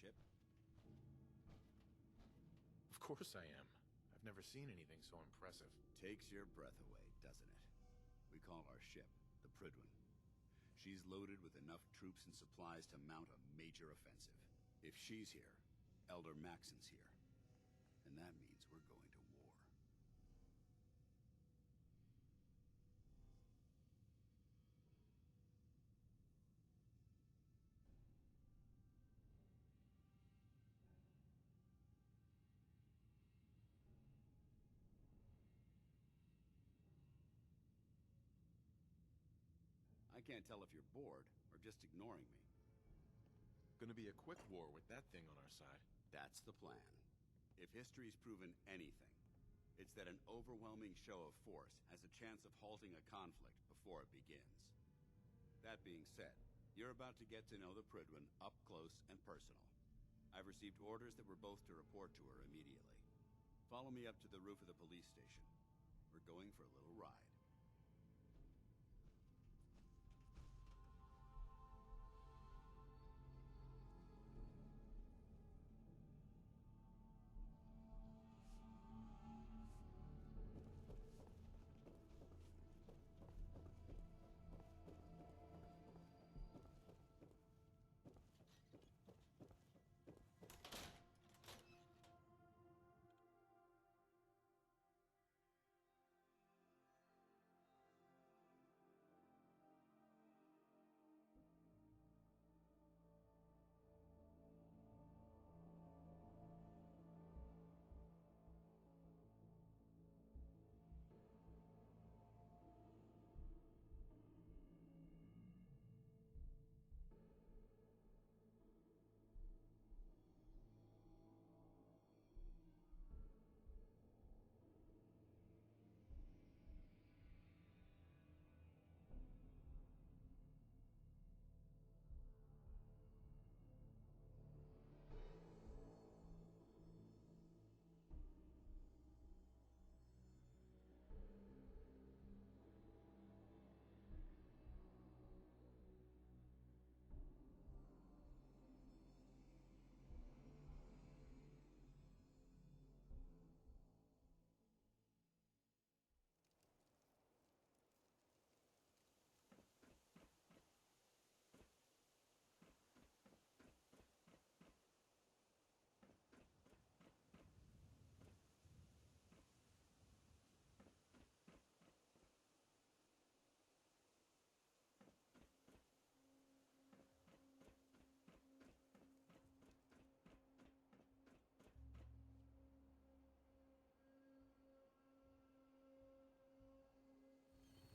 ship? Of course I am. I've never seen anything so impressive. Takes your breath away, doesn't it? We call our ship the Prydwen. She's loaded with enough troops and supplies to mount a major offensive. If she's here, Elder Maxon's here. And that means we're going to war. I can't tell if you're bored or just ignoring me. Gonna be a quick war with that thing on our side. That's the plan. If history's proven anything, it's that an overwhelming show of force has a chance of halting a conflict before it begins. That being said, you're about to get to know the Prydwen up close and personal. I've received orders that we're both to report to her immediately. Follow me up to the roof of the police station. We're going for a little ride.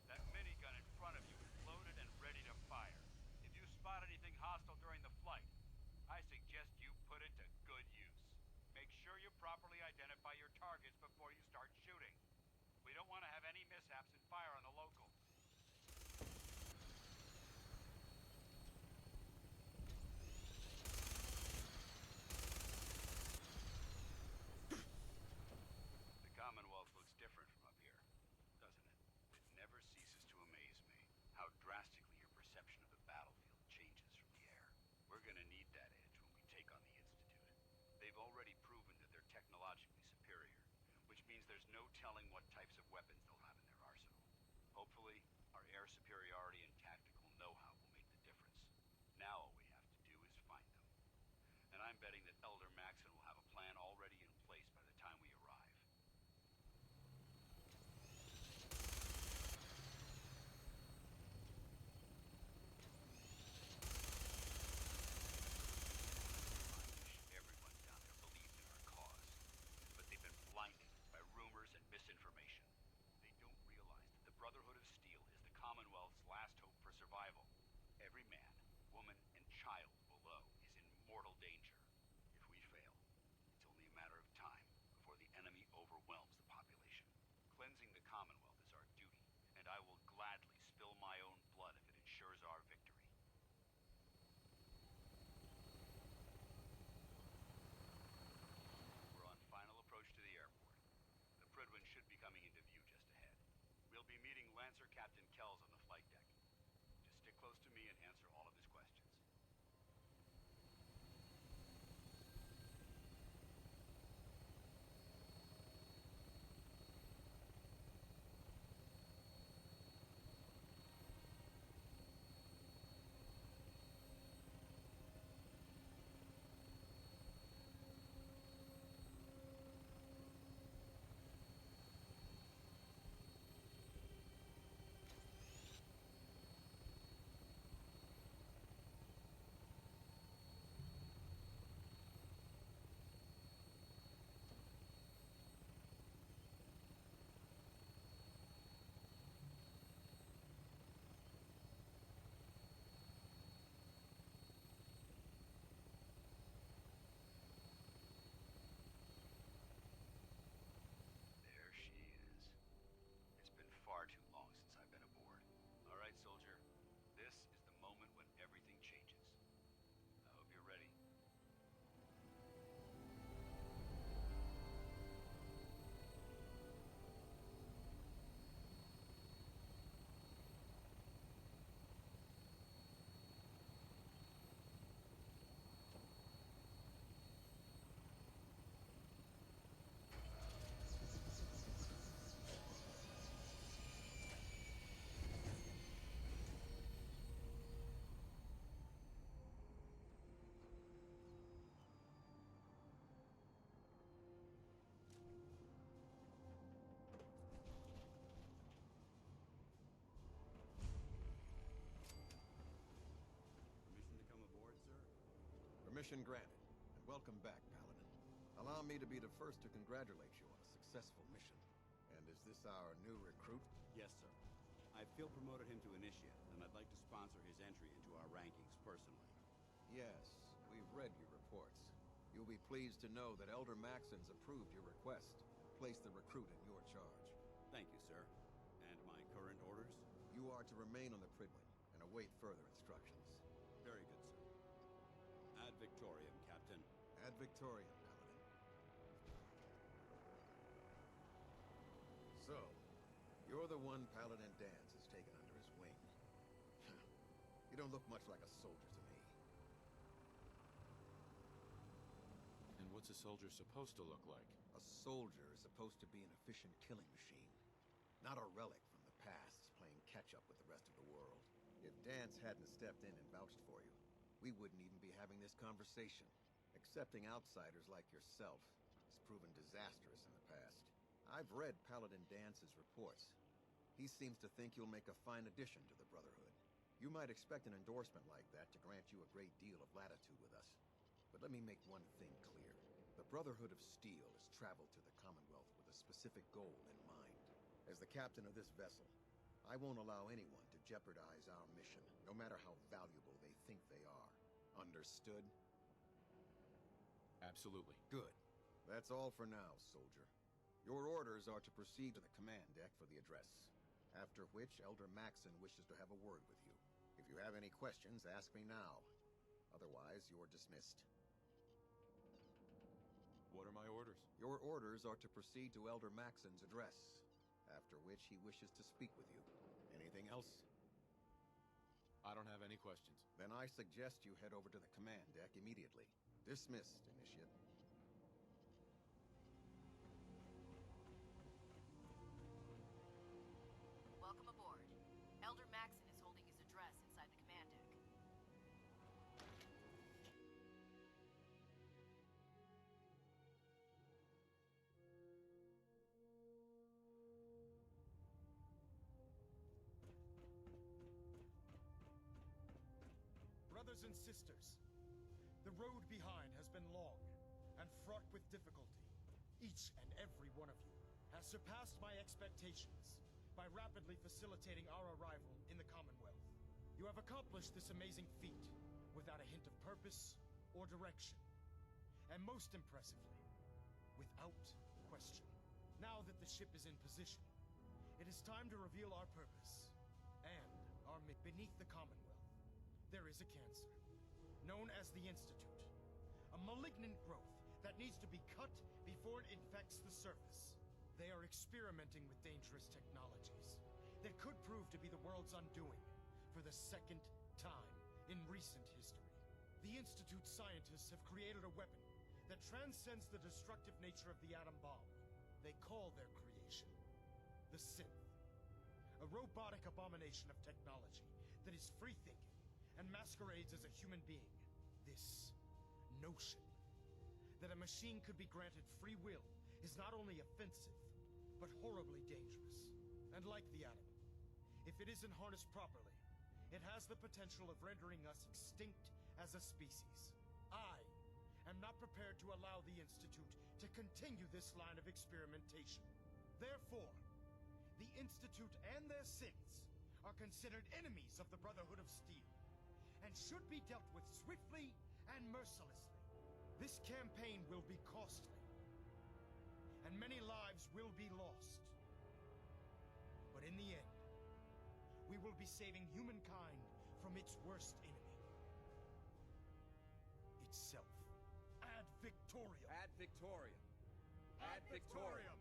That minigun in front of you is loaded and ready to fire. If you spot anything hostile during the flight, I suggest you put it to good use. Make sure you properly identify your targets before you start shooting. We don't want to have any mishaps and fire on the locals. The Commonwealth looks different from up here, doesn't it? It never ceases to amaze me how drastically your perception of the battlefield changes from the air. We're gonna need that edge when we take on the Institute. They've already proven that they're technologically superior, which means there's no telling what types of weapons they'll have in their arsenal. Hopefully, our air superiority and tactical know-how will make the difference. Now all we have to do is find them. And I'm betting that Elder Maxon will have a plan already in place by the time we arrive. Blinded by rumors and misinformation. They don't realize that the Brotherhood of Steel is the Commonwealth's last hope for survival. Every man, woman, and child below is in mortal danger. If we fail, it's only a matter of time before the enemy overwhelms the population. Cleansing the Commonwealth is our duty, and I will gladly spill my own blood if it ensures our victory. We're on final approach to the airport. The Prydwen should be coming into view just ahead. We'll be meeting Lancer Captain Kells on the flight deck. Just stick close to me and answer all of his questions. right, soldier. This is the moment when everything changes. I hope you're ready. Permission to come aboard, sir? Permission granted, and welcome back, Paladin. Allow me to be the first to congratulate you on a successful mission. And is this our new recruit? Yes, sir. I feel promoted him to initiate, and I'd like to sponsor his entry into our rankings personally. Yes, we've read your reports. You'll be pleased to know that Elder Maxon's approved your request to place the recruit in your charge. Thank you, sir. And my current orders? You are to remain on the Pridwin and await further instructions. Very good, sir. Ad Victoriam, Captain. Ad Victoriam, Paladin. So, you're the one Paladin Dance has taken under his wing. You don't look much like a soldier to me. And what's a soldier supposed to look like? A soldier is supposed to be an efficient killing machine, not a relic from the past playing catch-up with the rest of the world. If Dance hadn't stepped in and vouched for you, we wouldn't even be having this conversation. Accepting outsiders like yourself has proven disastrous in the past. I've read Paladin Dance's reports. He seems to think you'll make a fine addition to the Brotherhood. You might expect an endorsement like that to grant you a great deal of latitude with us. But let me make one thing clear. The Brotherhood of Steel has traveled to the Commonwealth with a specific goal in mind. As the captain of this vessel, I won't allow anyone to jeopardize our mission, no matter how valuable they think they are. Understood? Absolutely. Good. That's all for now, soldier. Your orders are to proceed to the command deck for the address, after which Elder Maxon wishes to have a word with you. If you have any questions, ask me now. Otherwise, you're dismissed. What are my orders? Your orders are to proceed to Elder Maxon's address, after which he wishes to speak with you. Anything else? I don't have any questions. Then I suggest you head over to the command deck immediately. Dismissed, Initiate. Welcome aboard. Elder Maxon is holding his address inside the command deck. Brothers and sisters, the road behind has been long and fraught with difficulty. Each and every one of you has surpassed my expectations by rapidly facilitating our arrival in the Commonwealth. You have accomplished this amazing feat without a hint of purpose or direction. And most impressively, without question. Now that the ship is in position, it is time to reveal our purpose and our beneath the Commonwealth. There is a cancer, known as the Institute. A malignant growth that needs to be cut before it infects the surface. They are experimenting with dangerous technologies that could prove to be the world's undoing for the second time in recent history. The Institute's scientists have created a weapon that transcends the destructive nature of the atom bomb. They call their creation the Synth, a robotic abomination of technology that is free-thinking and masquerades as a human being. This notion that a machine could be granted free will is not only offensive, but horribly dangerous. And like the atom, if it isn't harnessed properly, it has the potential of rendering us extinct as a species. I am not prepared to allow the Institute to continue this line of experimentation. Therefore, the Institute and their synths are considered enemies of the Brotherhood of Steel, and should be dealt with swiftly and mercilessly. This campaign will be costly, and many lives will be lost. But in the end, we we will be saving humankind from its worst enemy. Itself. Ad Victoriam! Ad Victoriam! Ad Victoriam!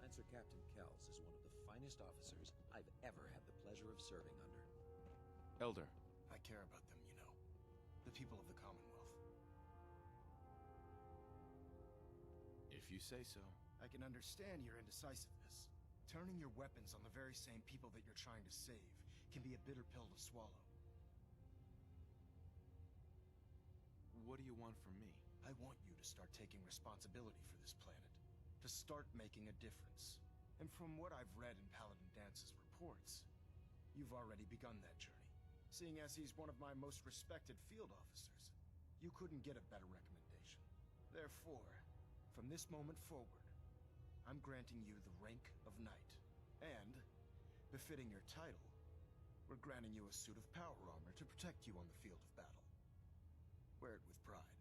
Lancer Captain Kells is one of the finest officers I've ever had the pleasure of serving under. Elder. I care about them, you know. The people of the Commonwealth. If you say so. I can understand your indecisiveness. Turning your weapons on the very same people that you're trying to save can be a bitter pill to swallow. What do you want from me? I want you to start taking responsibility for this planet. To start making a difference. And from what I've read in Paladin Dance's reports, you've already begun that journey. Seeing as he's one of my most respected field officers, you couldn't get a better recommendation. Therefore, from this moment forward, I'm granting you the rank of Knight. And, befitting your title, we're granting you a suit of power armor to protect you on the field of battle. Wear it with pride.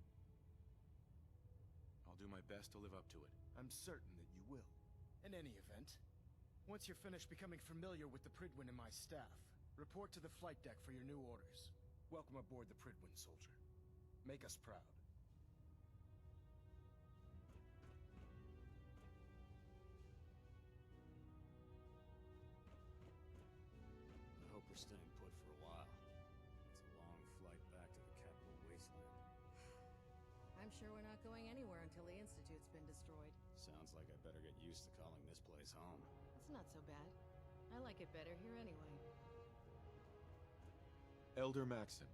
I'll do my best to live up to it. I'm certain that you will. In any event, once you're finished becoming familiar with the Pridwin and my staff, report to the flight deck for your new orders. Welcome aboard the Pridwin, soldier. Make us proud. I hope we're staying put for a while. It's a long flight back to the capital wasteland. I'm sure we're not going anywhere until the Institute's been destroyed. Sounds like I better get used to calling this place home. It's not so bad. I like it better here anyway. Elder Maxon,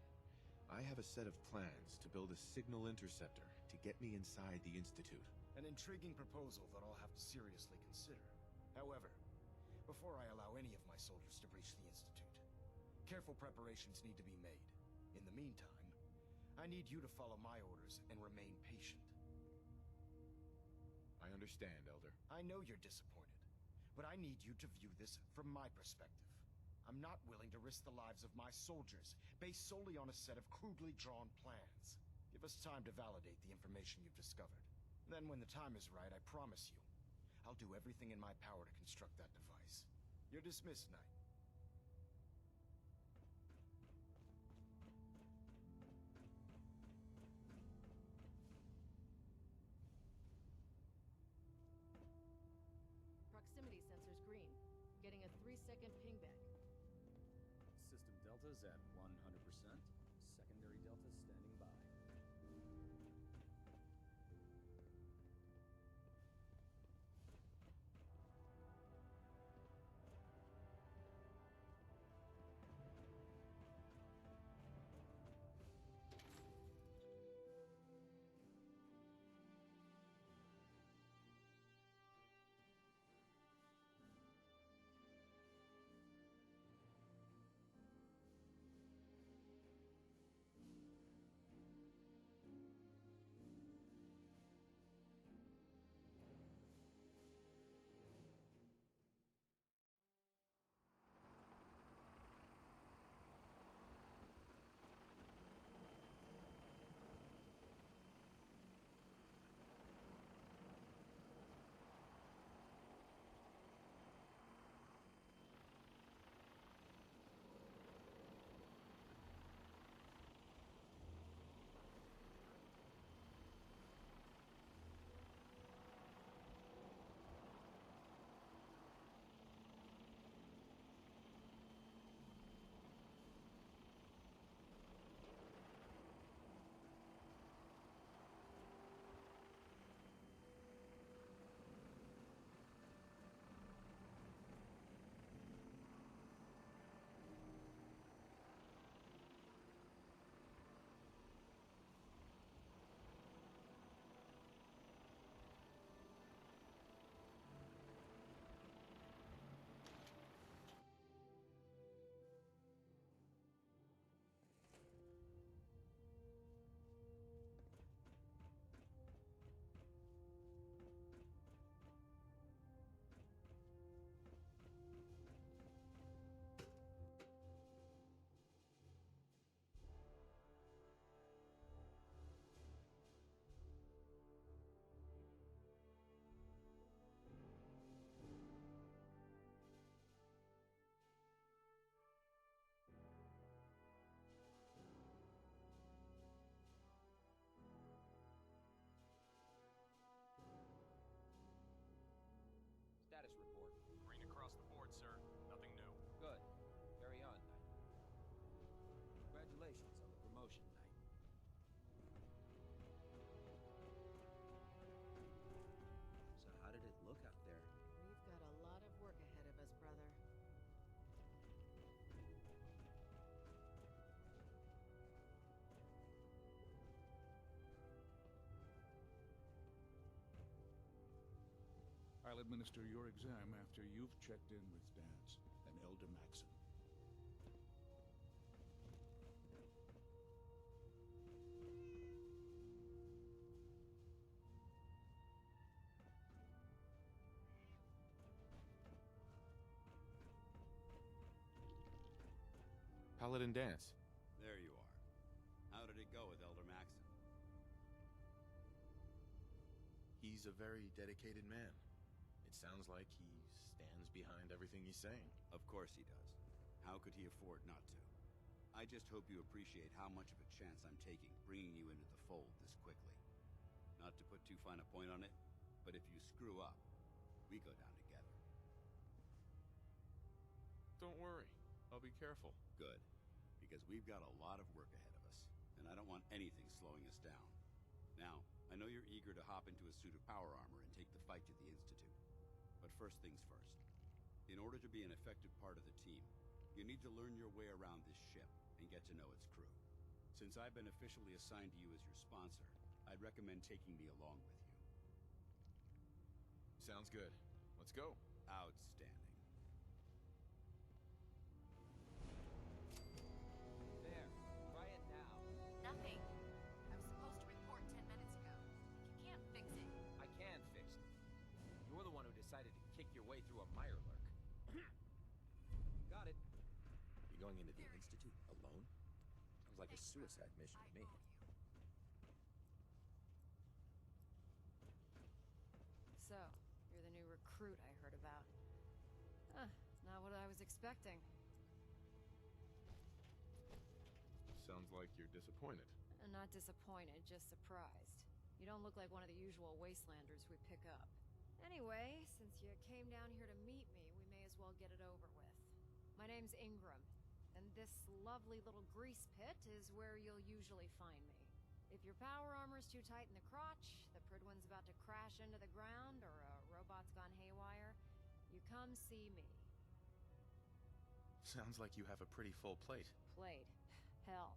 I have a set of plans to build a signal interceptor to get me inside the Institute. An intriguing proposal that I'll have to seriously consider. However, before I allow any of my soldiers to breach the Institute, careful preparations need to be made. In the meantime, I need you to follow my orders and remain patient. I understand, Elder. I know you're disappointed, but I need you to view this from my perspective. I'm not willing to risk the lives of my soldiers based solely on a set of crudely drawn plans. Give us time to validate the information you've discovered. Then when the time is right, I promise you, I'll do everything in my power to construct that device. You're dismissed, Knight. Proximity sensor's green. Getting a 3-second pingback. System Delta's at 100%. Secondary Delta standing by. I'll administer your exam after you've checked in with Dance and Elder Maxon. Paladin Dance. There you are. How did it go with Elder Maxon? He's a very dedicated man. It sounds like he stands behind everything he's saying. Of course he does. How could he afford not to? I just hope you appreciate how much of a chance I'm taking bringing you into the fold this quickly. Not to put too fine a point on it, but if you screw up, we go down together. Don't worry. I'll be careful. Good. Because we've got a lot of work ahead of us, and I don't want anything slowing us down. Now, I know you're eager to hop into a suit of power armor and take the fight to the Institute. But first things first. In order to be an effective part of the team, you need to learn your way around this ship and get to know its crew. Since I've been officially assigned to you as your sponsor, I'd recommend taking me along with you. Sounds good. Let's go. Outstanding. There. Try it now. Nothing. I was supposed to report 10 minutes ago. You can't fix it. I can fix it. You're the one who decided to kick your way through a mirelurk. Got it. You're going into the Institute alone? Sounds like a suicide mission to me. So, you're the new recruit I heard about. Not what I was expecting. Sounds like you're disappointed. Not disappointed, just surprised. You don't look like one of the usual wastelanders we pick up. Anyway, since you came down here to meet me, we may as well get it over with. My name's Ingram, and this lovely little grease pit is where you'll usually find me. If your power armor's too tight in the crotch, the Pridwin's about to crash into the ground, or a robot's gone haywire, you come see me. Sounds like you have a pretty full plate. Plate? Hell,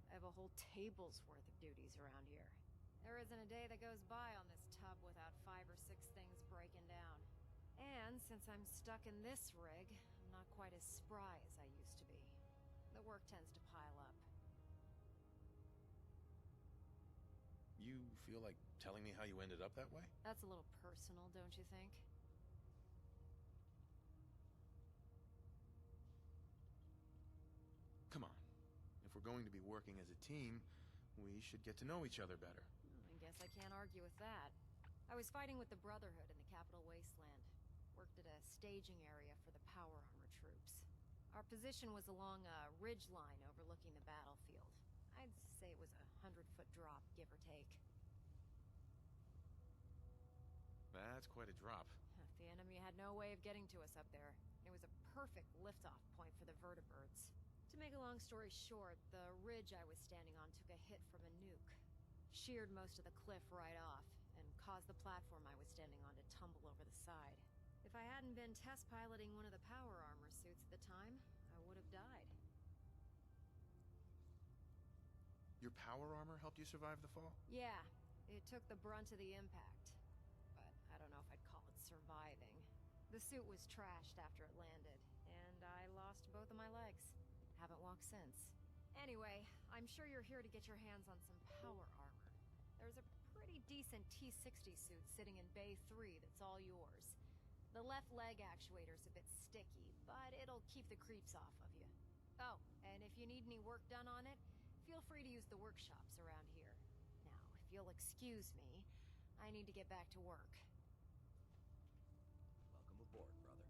I have a whole table's worth of duties around here. There isn't a day that goes by on this tub without 5 or 6 things breaking down. And since I'm stuck in this rig, I'm not quite as spry as I used to be. The work tends to pile up. You feel like telling me how you ended up that way? That's a little personal, don't you think? Come on. If we're going to be working as a team, we should get to know each other better. I guess I can't argue with that. I was fighting with the Brotherhood in the Capital Wasteland. Worked at a staging area for the power armor troops. Our position was along a ridge line overlooking the battlefield. I'd say it was a 100-foot drop, give or take. That's quite a drop. The enemy had no way of getting to us up there. It was a perfect liftoff point for the vertibirds. To make a long story short, the ridge I was standing on took a hit from a nuke. Sheared most of the cliff right off, and caused the platform I was standing on to tumble over the side. If I hadn't been test piloting one of the power armor suits at the time, I would have died. Your power armor helped you survive the fall? Yeah, it took the brunt of the impact. But I don't know if I'd call it surviving. The suit was trashed after it landed, and I lost both of my legs. Haven't walked since. Anyway, I'm sure you're here to get your hands on some power armor. There's a pretty decent T-60 suit sitting in Bay 3 that's all yours. The left leg actuator's a bit sticky, but it'll keep the creeps off of you. Oh, and if you need any work done on it, feel free to use the workshops around here. Now, if you'll excuse me, I need to get back to work. Welcome aboard, brother.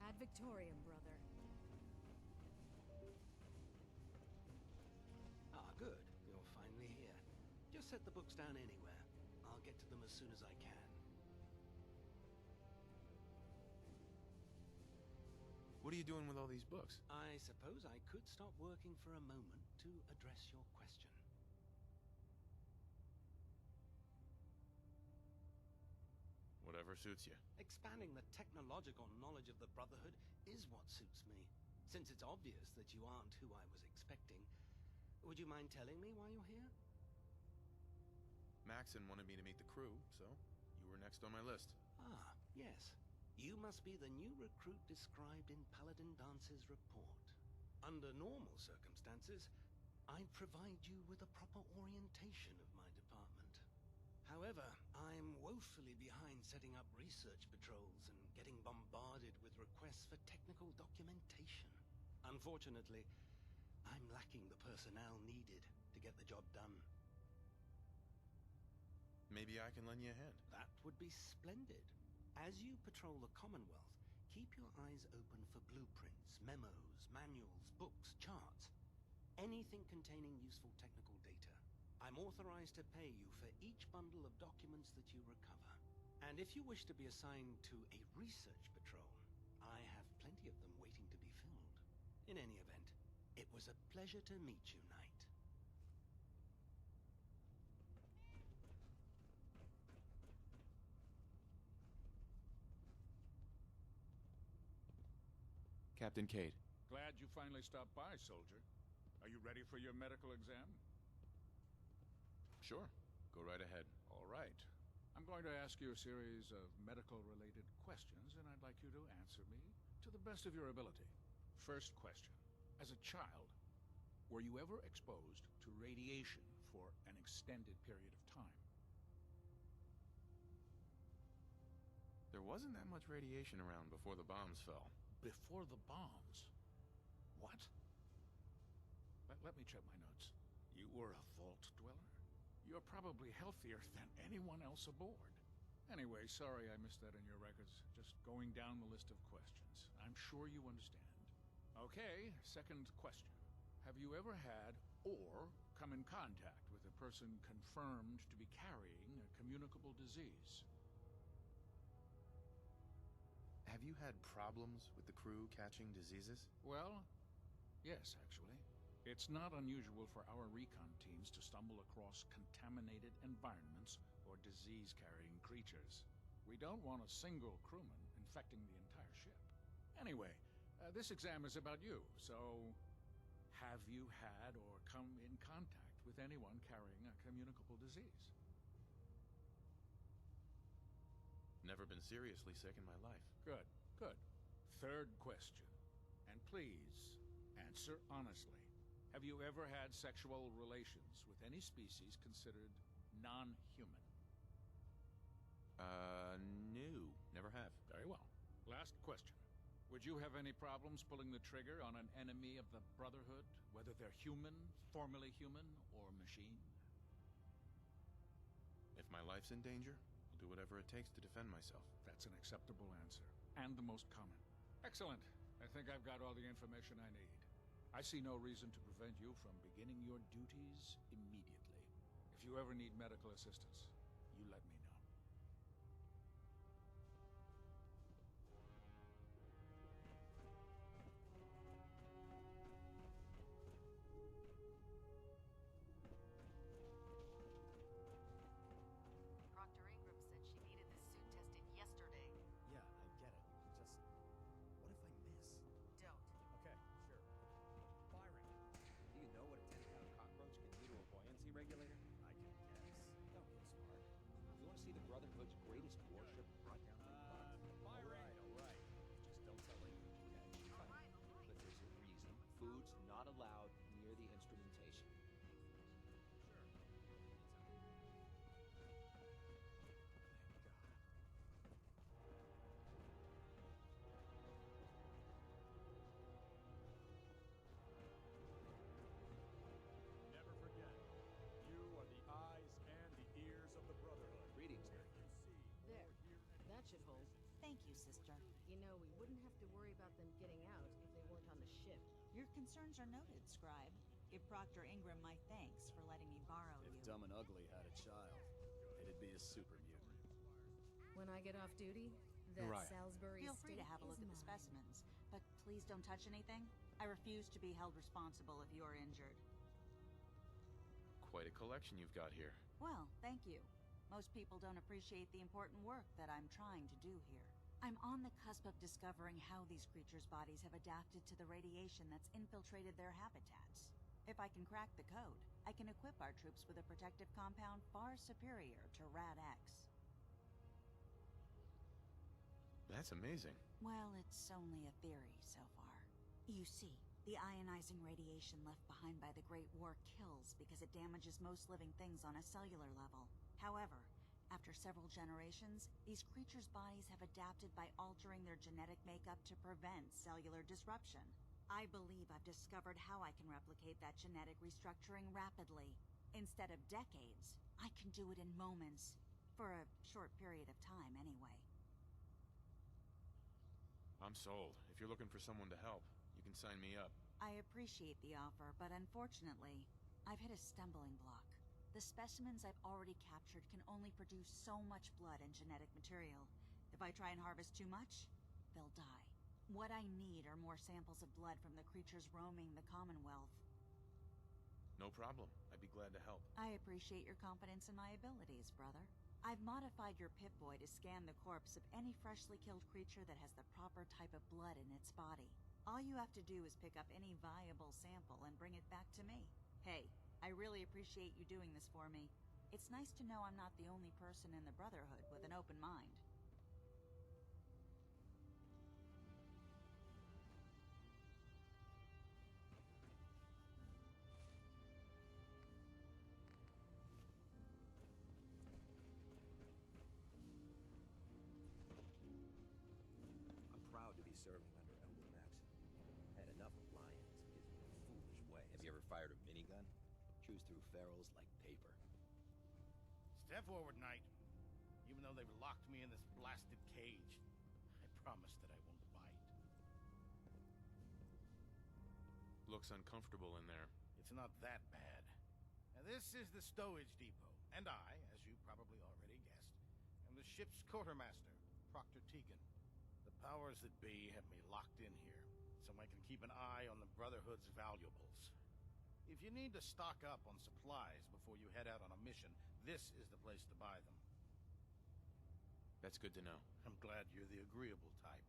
Ad Victoriam, brother. Ah, good. You're finally here. Just set the books down anywhere. get to them as soon as I can. What are you doing with all these books? I suppose I could stop working for a moment to address your question. Whatever suits you. Expanding the technological knowledge of the Brotherhood is what suits me. Since it's obvious that you aren't who I was expecting, would you mind telling me why you're here? Maxon wanted me to meet the crew, so you were next on my list. Ah, yes. You must be the new recruit described in Paladin Dance's report. Under normal circumstances, I'd provide you with a proper orientation of my department. However, I'm woefully behind setting up research patrols and getting bombarded with requests for technical documentation. Unfortunately, I'm lacking the personnel needed to get the job done. Maybe I can lend you a hand. That would be splendid. As you patrol the Commonwealth, keep your eyes open for blueprints, memos, manuals, books, charts. Anything containing useful technical data. I'm authorized to pay you for each bundle of documents that you recover. And if you wish to be assigned to a research patrol, I have plenty of them waiting to be filled. In any event, it was a pleasure to meet you, Knight. Captain Cade. Glad you finally stopped by, soldier. Are you ready for your medical exam? Sure. Go right ahead. All right. I'm going to ask you a series of medical-related questions, and I'd like you to answer me to the best of your ability. First question. As a child, were you ever exposed to radiation for an extended period of time? There wasn't that much radiation around before the bombs fell. Before the bombs? What? Let me check my notes. You were a vault dweller? You're probably healthier than anyone else aboard. Anyway, sorry I missed that in your records. Just going down the list of questions. I'm sure you understand. Okay, second question. Have you ever had or come in contact with a person confirmed to be carrying a communicable disease? Have you had problems with the crew catching diseases? Well, yes, actually. It's not unusual for our recon teams to stumble across contaminated environments or disease-carrying creatures. We don't want a single crewman infecting the entire ship. Anyway, this exam is about you, so have you had or come in contact with anyone carrying a communicable disease? Never been seriously sick in my life. Good, good. Third question. And please, answer honestly. Have you ever had sexual relations with any species considered non-human? No. Never have. Very well. Last question. Would you have any problems pulling the trigger on an enemy of the Brotherhood, whether they're human, formerly human, or machine? If my life's in danger, I'll do whatever it takes to defend myself. That's an acceptable answer, and the most common. Excellent. I think I've got all the information I need. I see no reason to prevent you from beginning your duties immediately. If you ever need medical assistance, you let me know. Proctor Ingram said she needed this suit tested yesterday. Yeah, I get it. What if I miss? Don't. Okay, sure. Firing. Do you know what a 10-pound cockroach can do to a buoyancy regulator? I can guess. Don't get smart. You want to see the Brotherhood's greatest warship brought down from Buck? Firing. All right. Just don't tell anyone you catch. All right. But there's a reason. Food's not allowed near the instrumentation. Sure. Thank God. Never forget, you are the eyes and the ears of the Brotherhood. Greetings, If you see There. or hear That should hold. Thank you, sister. You know, we wouldn't have to worry about them getting out if they weren't on the ship. Your concerns are noted, Scribe. Give Proctor Ingram my thanks for letting me borrow If you. Dumb and Ugly had a child, it'd be a super mutant. When I get off duty, that Mariah. Salisbury Feel free to estate have a look is at the mine. specimens, but please don't touch anything. I refuse to be held responsible if you're injured. Quite a collection you've got here. Well, thank you. Most people don't appreciate the important work that I'm trying to do here. I'm on the cusp of discovering how these creatures' bodies have adapted to the radiation that's infiltrated their habitats. If I can crack the code, I can equip our troops with a protective compound far superior to Rad-X. That's amazing. Well, it's only a theory so far. You see, the ionizing radiation left behind by the Great War kills because it damages most living things on a cellular level. However, after several generations, these creatures' bodies have adapted by altering their genetic makeup to prevent cellular disruption. I believe I've discovered how I can replicate that genetic restructuring rapidly. Instead of decades, I can do it in moments. For a short period of time, anyway. I'm sold. If you're looking for someone to help, you can sign me up. I appreciate the offer, but unfortunately, I've hit a stumbling block. The specimens I've already captured can only produce so much blood and genetic material. If I try and harvest too much, they'll die. What I need are more samples of blood from the creatures roaming the Commonwealth. No problem. I'd be glad to help. I appreciate your confidence in my abilities, brother. I've modified your Pip-Boy to scan the corpse of any freshly killed creature that has the proper type of blood in its body. All you have to do is pick up any viable sample and bring it back to me. Hey, I really appreciate you doing this for me. It's nice to know I'm not the only person in the Brotherhood with an open mind. I'm proud to be serving under Elder Maxon. Had enough of lions because of their foolish ways. Have you ever fired a minigun? Chews through ferals like paper. Step forward, Knight. Even though they've locked me in this blasted cage, I promise that I won't bite. Looks uncomfortable in there. It's not that bad. Now, this is the stowage depot, and I, as you probably already guessed, am the ship's quartermaster, Proctor Tegan. The powers that be have me locked in here, so I can keep an eye on the Brotherhood's valuables. If you need to stock up on supplies before you head out on a mission, this is the place to buy them. That's good to know. I'm glad you're the agreeable type.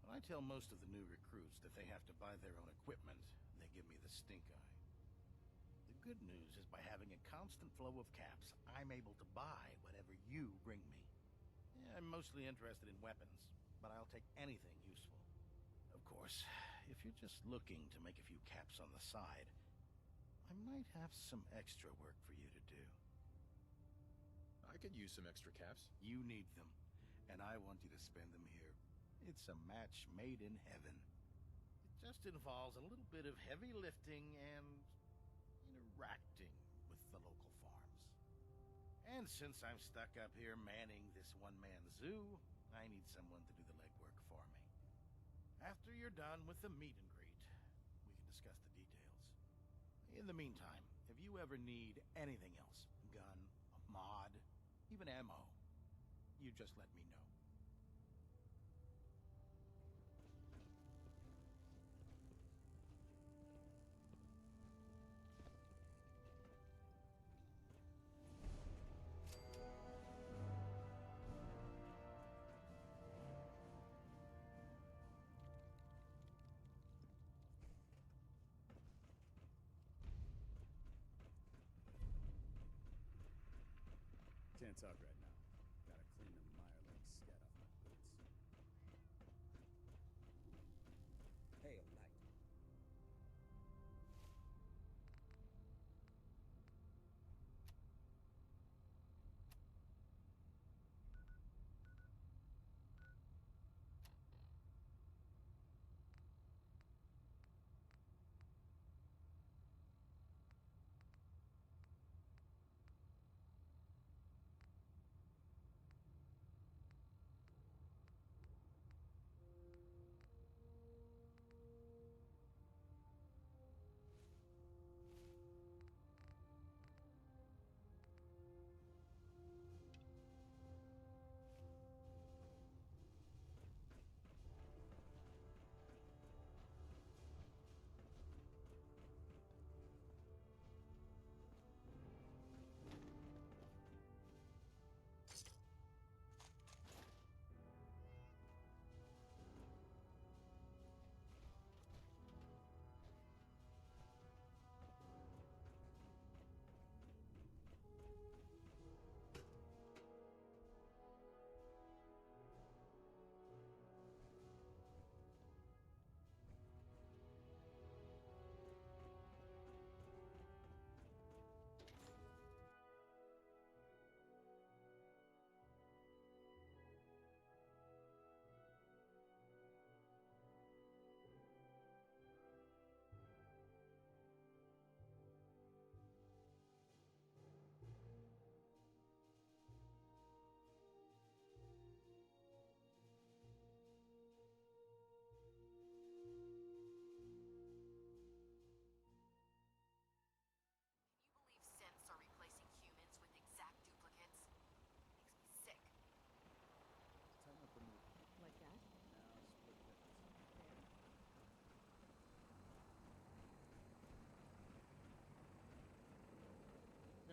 When I tell most of the new recruits that they have to buy their own equipment, they give me the stink eye. The good news is by having a constant flow of caps, I'm able to buy whatever you bring me. Yeah, I'm mostly interested in weapons, but I'll take anything useful. Of course, if you're just looking to make a few caps on the side, I might have some extra work for you to do. I could use some extra caps. You need them, and I want you to spend them here. It's a match made in heaven. It just involves a little bit of heavy lifting and interacting with the local farms. And since I'm stuck up here manning this one-man zoo, I need someone to do the legwork for me. After you're done with the meet and greet, we can discuss the details. In the meantime, if you ever need anything else, gun, a mod, even ammo, you just let me know. Can't talk right now. Gotta clean the Mirelurk scat off my boots. Hail, Knight.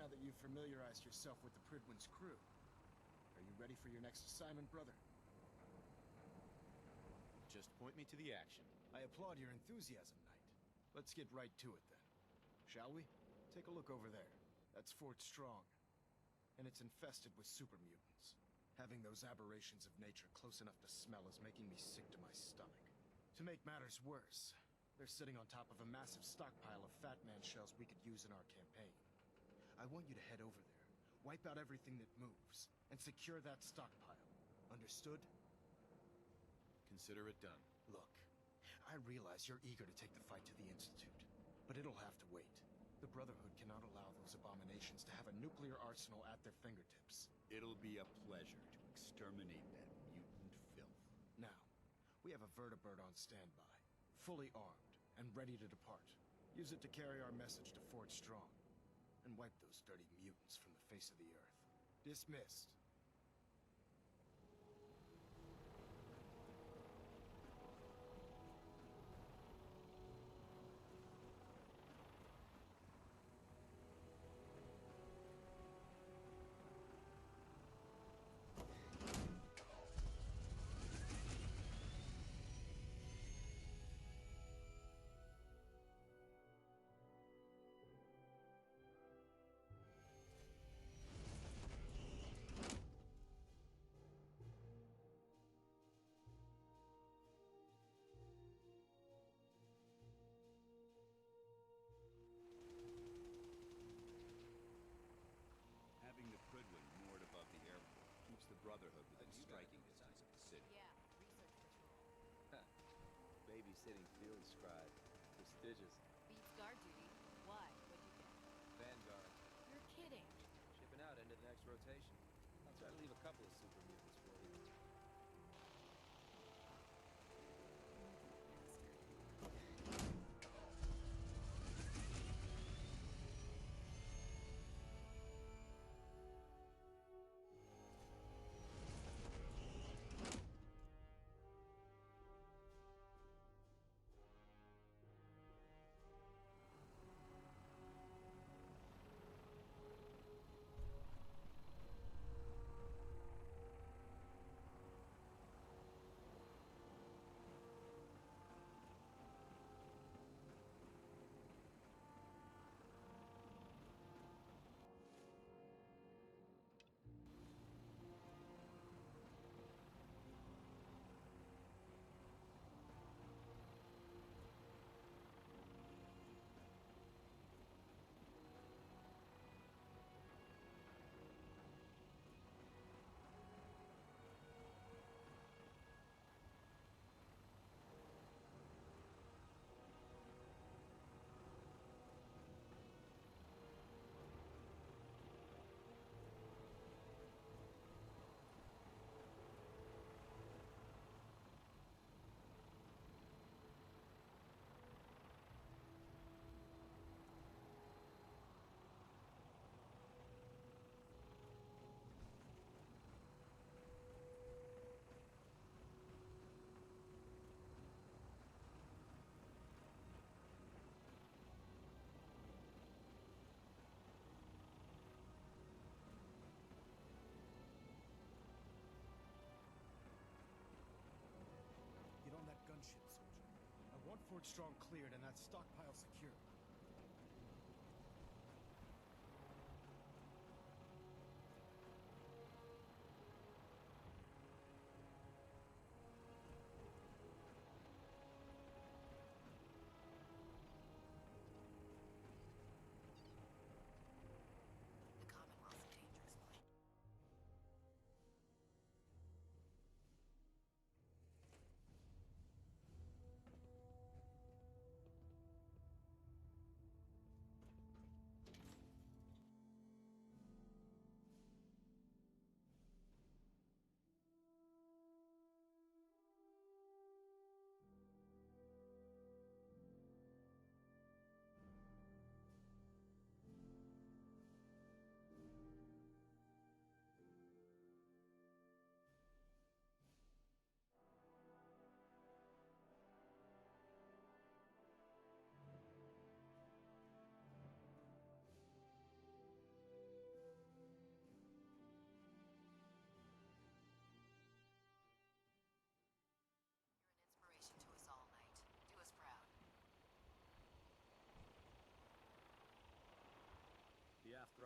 now that you've familiarized yourself with the Pridwin's crew. Are you ready for your next assignment, brother? Just point me to the action. I applaud your enthusiasm, Knight. Let's get right to it, then. Shall we? Take a look over there. That's Fort Strong. And it's infested with super mutants. Having those aberrations of nature close enough to smell is making me sick to my stomach. To make matters worse, they're sitting on top of a massive stockpile of Fat Man shells we could use in our campaign. I want you to head over there, wipe out everything that moves, and secure that stockpile. Understood? Consider it done. Look, I realize you're eager to take the fight to the Institute, but it'll have to wait. The Brotherhood cannot allow those abominations to have a nuclear arsenal at their fingertips. It'll be a pleasure to exterminate that mutant filth. Now, we have a vertibird on standby, fully armed, and ready to depart. Use it to carry our message to Fort Strong, and wipe those dirty mutants from the face of the earth. Dismissed. Having the Pridwin moored above the airport keeps the Brotherhood within striking distance of the city. Yeah, research patrol. Babysitting field scribe. Prestigious. Beats guard duty. Why? What'd you get? Vanguard. You're kidding. Shipping out into the next rotation. I'll try to leave a couple of super mutants for you. Get on that gunship, soldier. I want Fort Strong cleared and that stockpile secured. The Commonwealth's a dangerous place.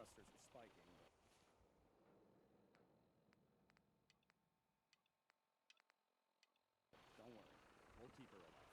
thrusters are spiking, but... Don't worry. We'll keep her aloft.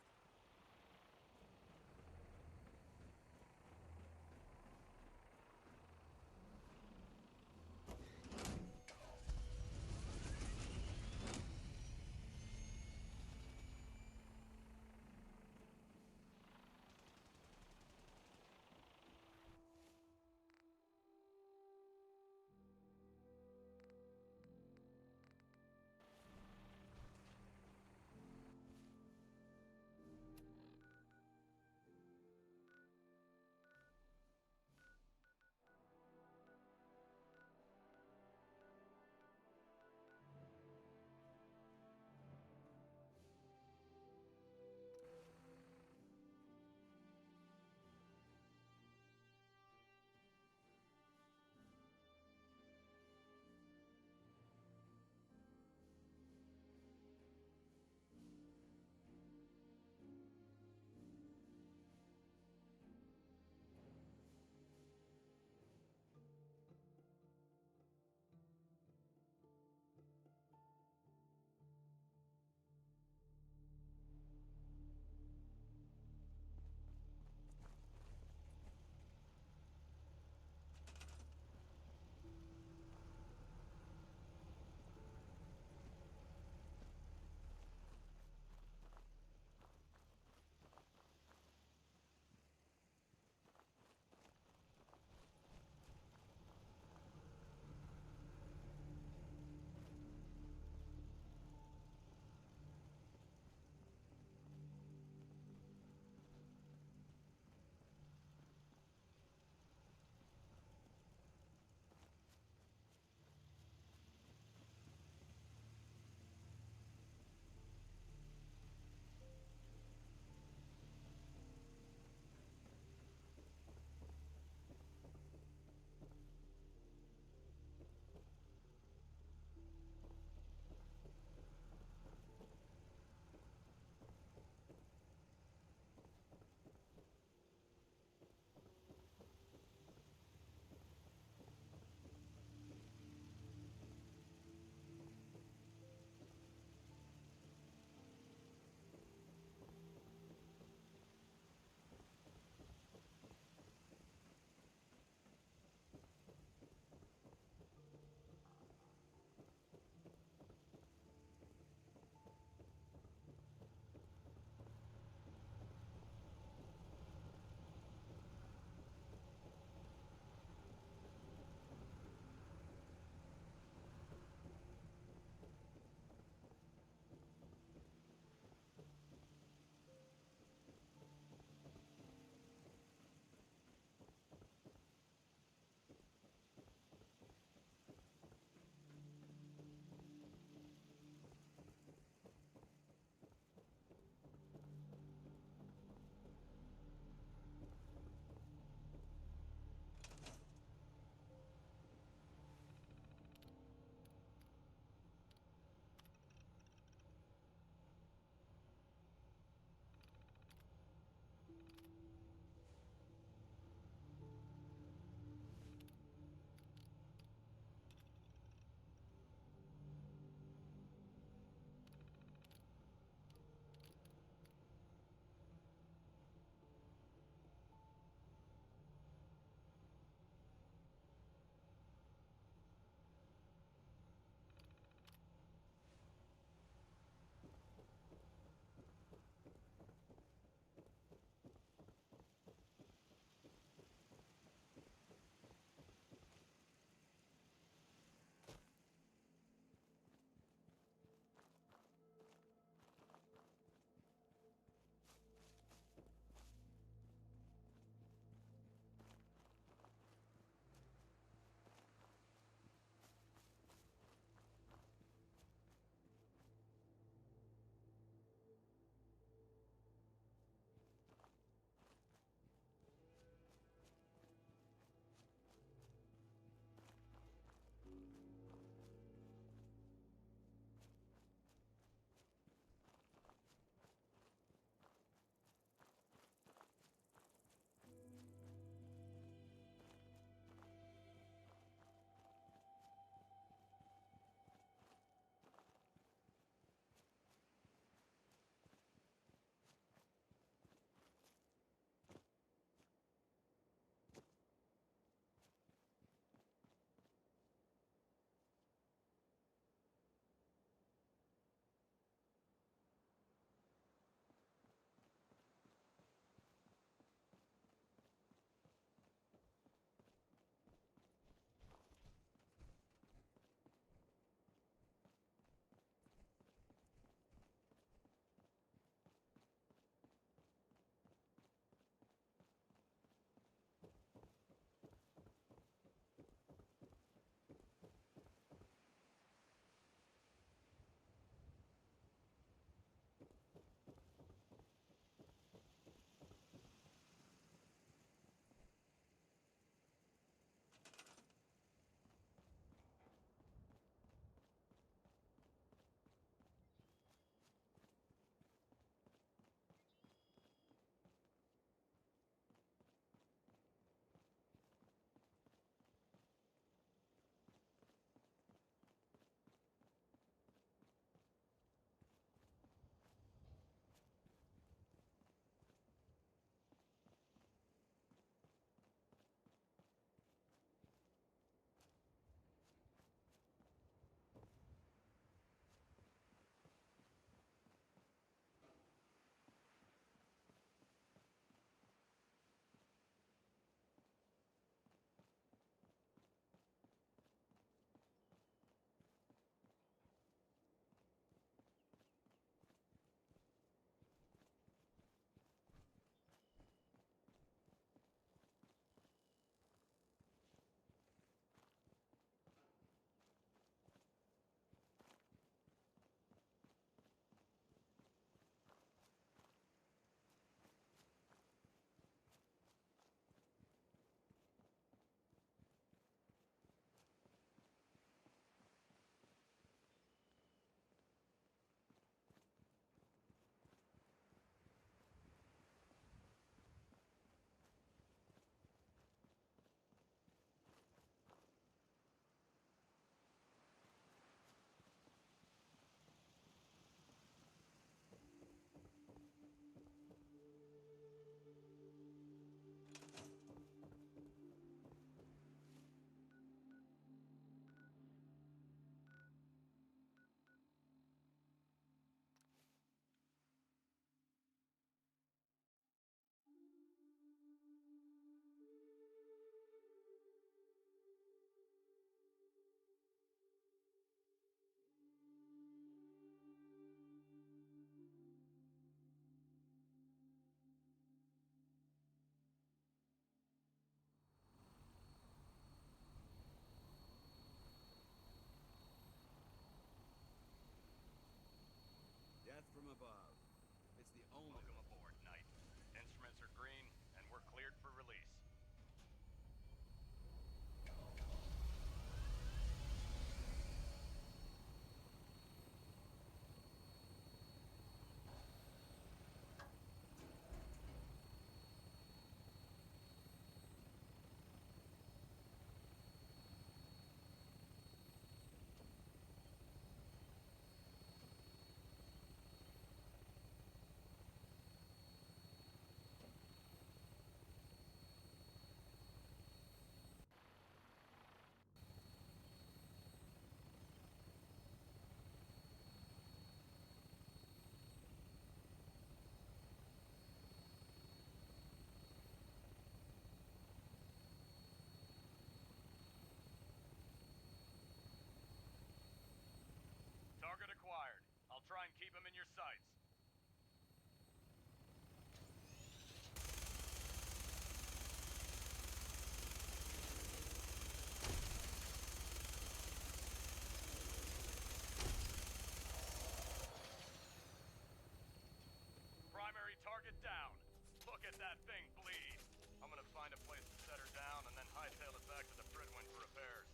that thing bleed. I'm gonna find a place to set her down and then hightail it back to the Fridwin for repairs.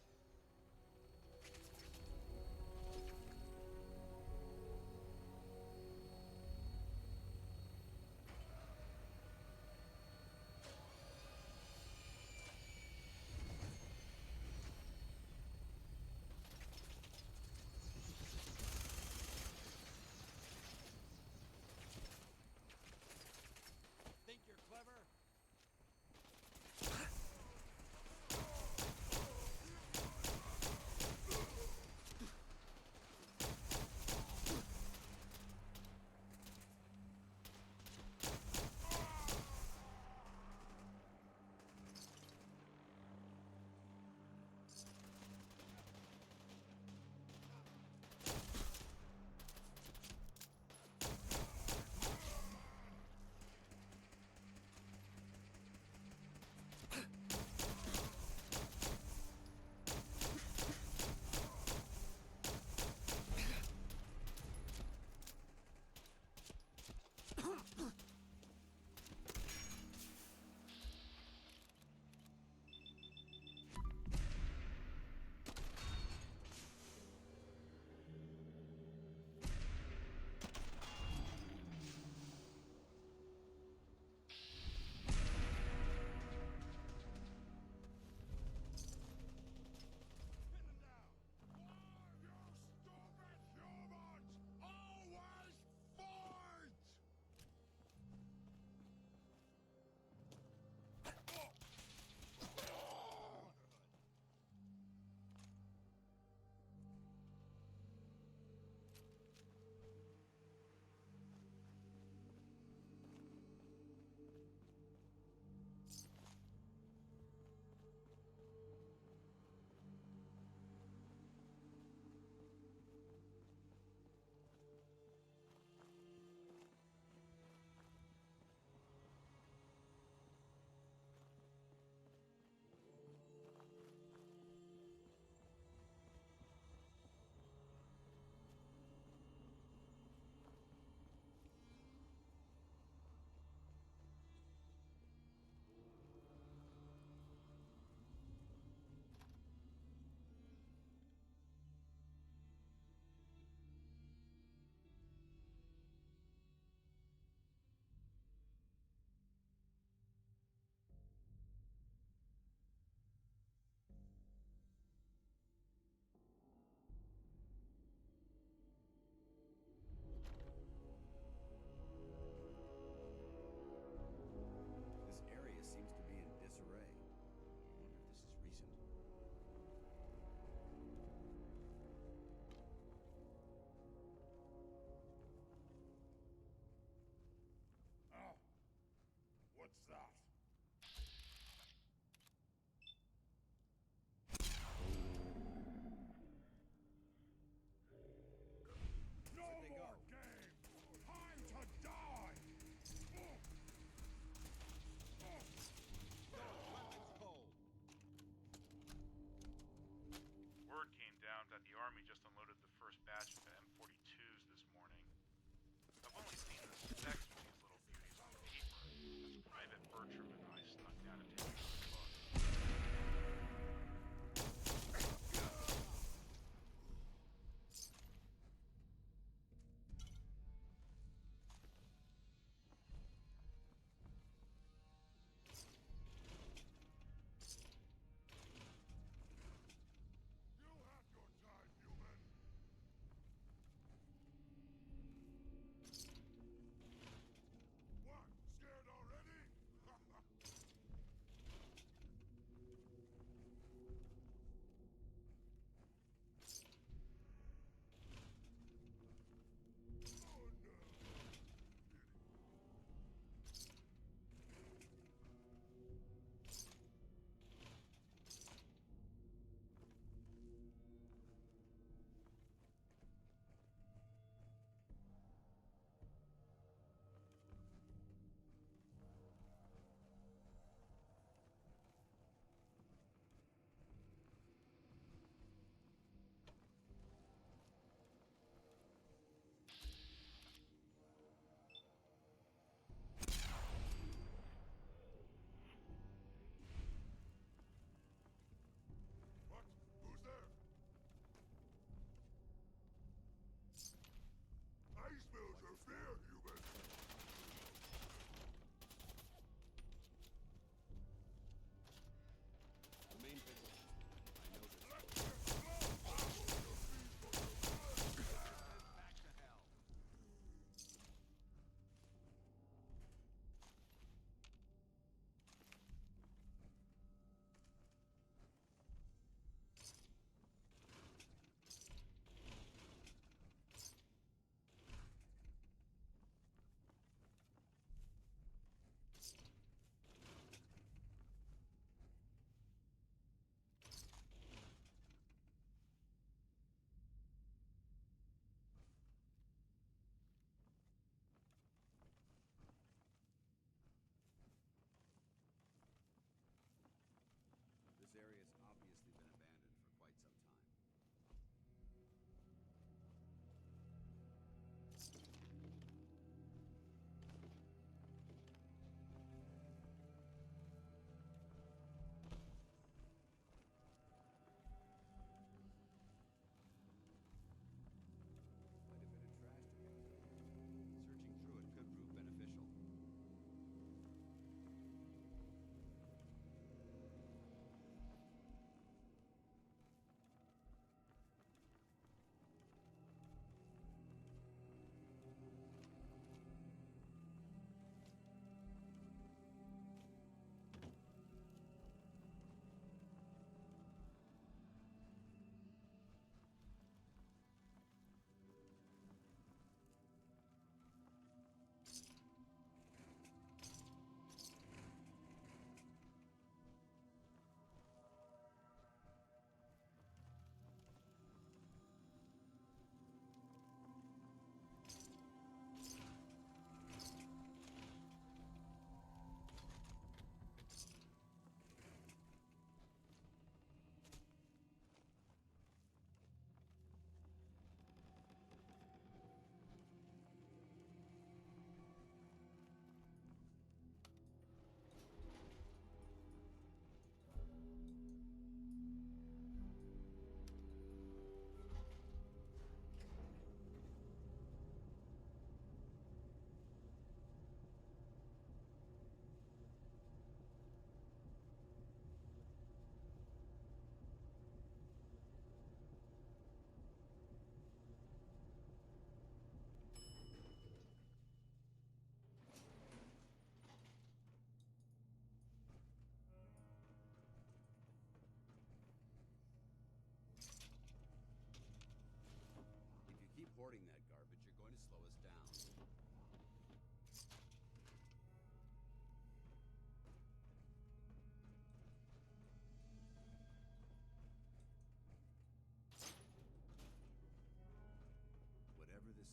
Think you're clever?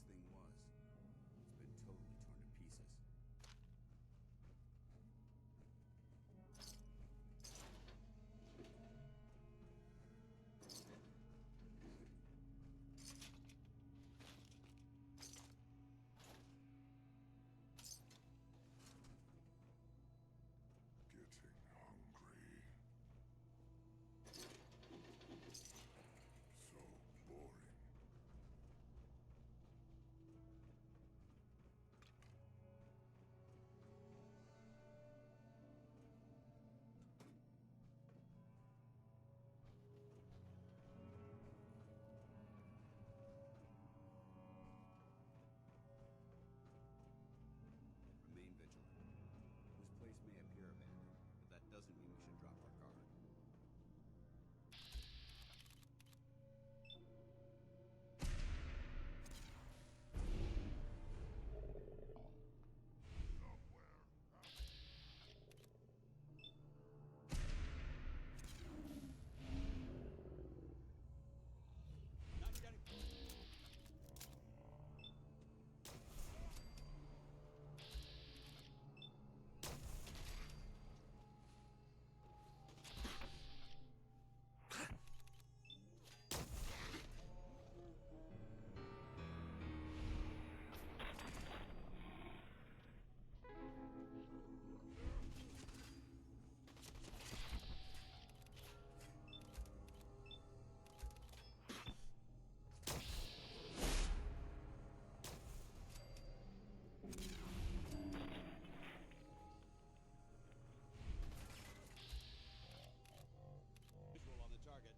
thing was. It's been totally torn to pieces. Getting hungry. So boring. Remain vigilant. This place may appear abandoned, but that doesn't mean we should drop our guard. Visual on the target.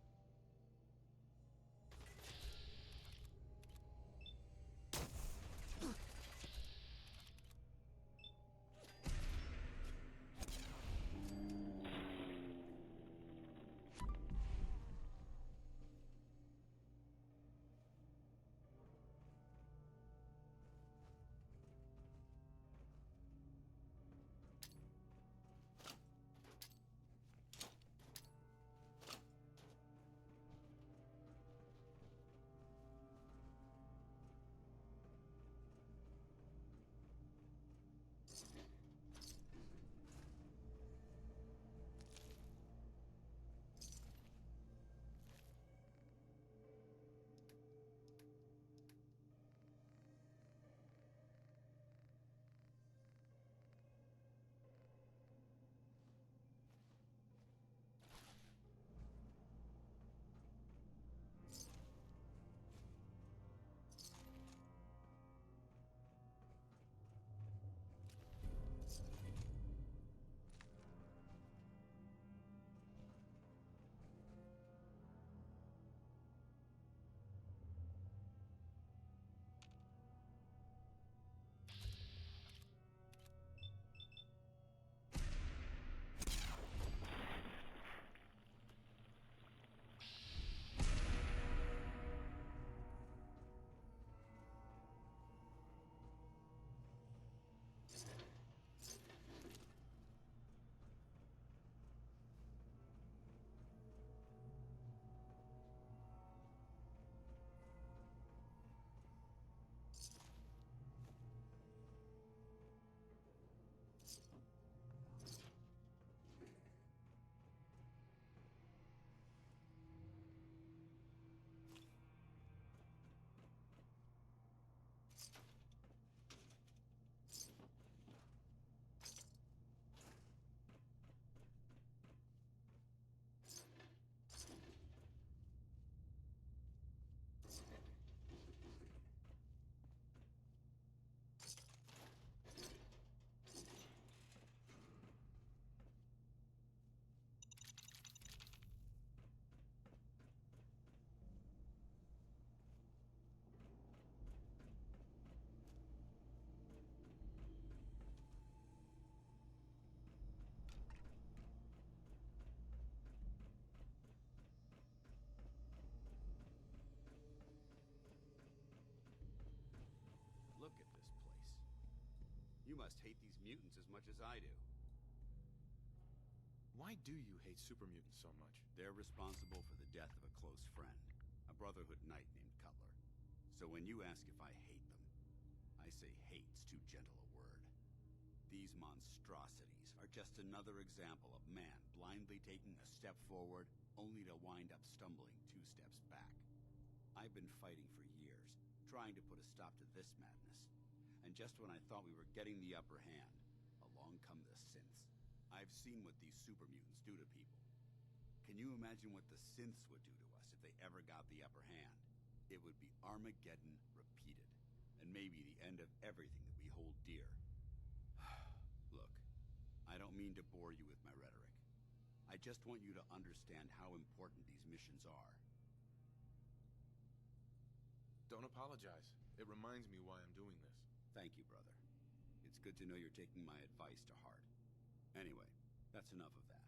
Look at this place. You must hate these mutants as much as I do. Why do you hate super mutants so much? They're responsible for the death of a close friend, a Brotherhood knight named Cutler. So when you ask if I hate them, These monstrosities are just another example of man blindly taking a step forward, only to wind up stumbling 2 steps back. I've been fighting for years, trying to put a stop to this madness. And just when I thought we were getting the upper hand, along come the synths. I've seen what these super mutants do to people. Can you imagine what the synths would do to us if they ever got the upper hand? It would be Armageddon repeated, and maybe the end of everything that we hold dear. Look, I don't mean to bore you with my rhetoric. I just want you to understand how important these missions are. Don't apologize. It reminds me why I'm doing this. Thank you, brother. It's good to know you're taking my advice to heart. Anyway, that's enough of that.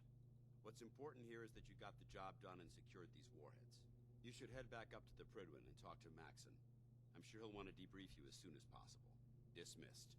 What's important here is that you got the job done and secured these warheads. You should head back up to the Pridwin and talk to Maxon. I'm sure he'll want to debrief you as soon as possible. Dismissed.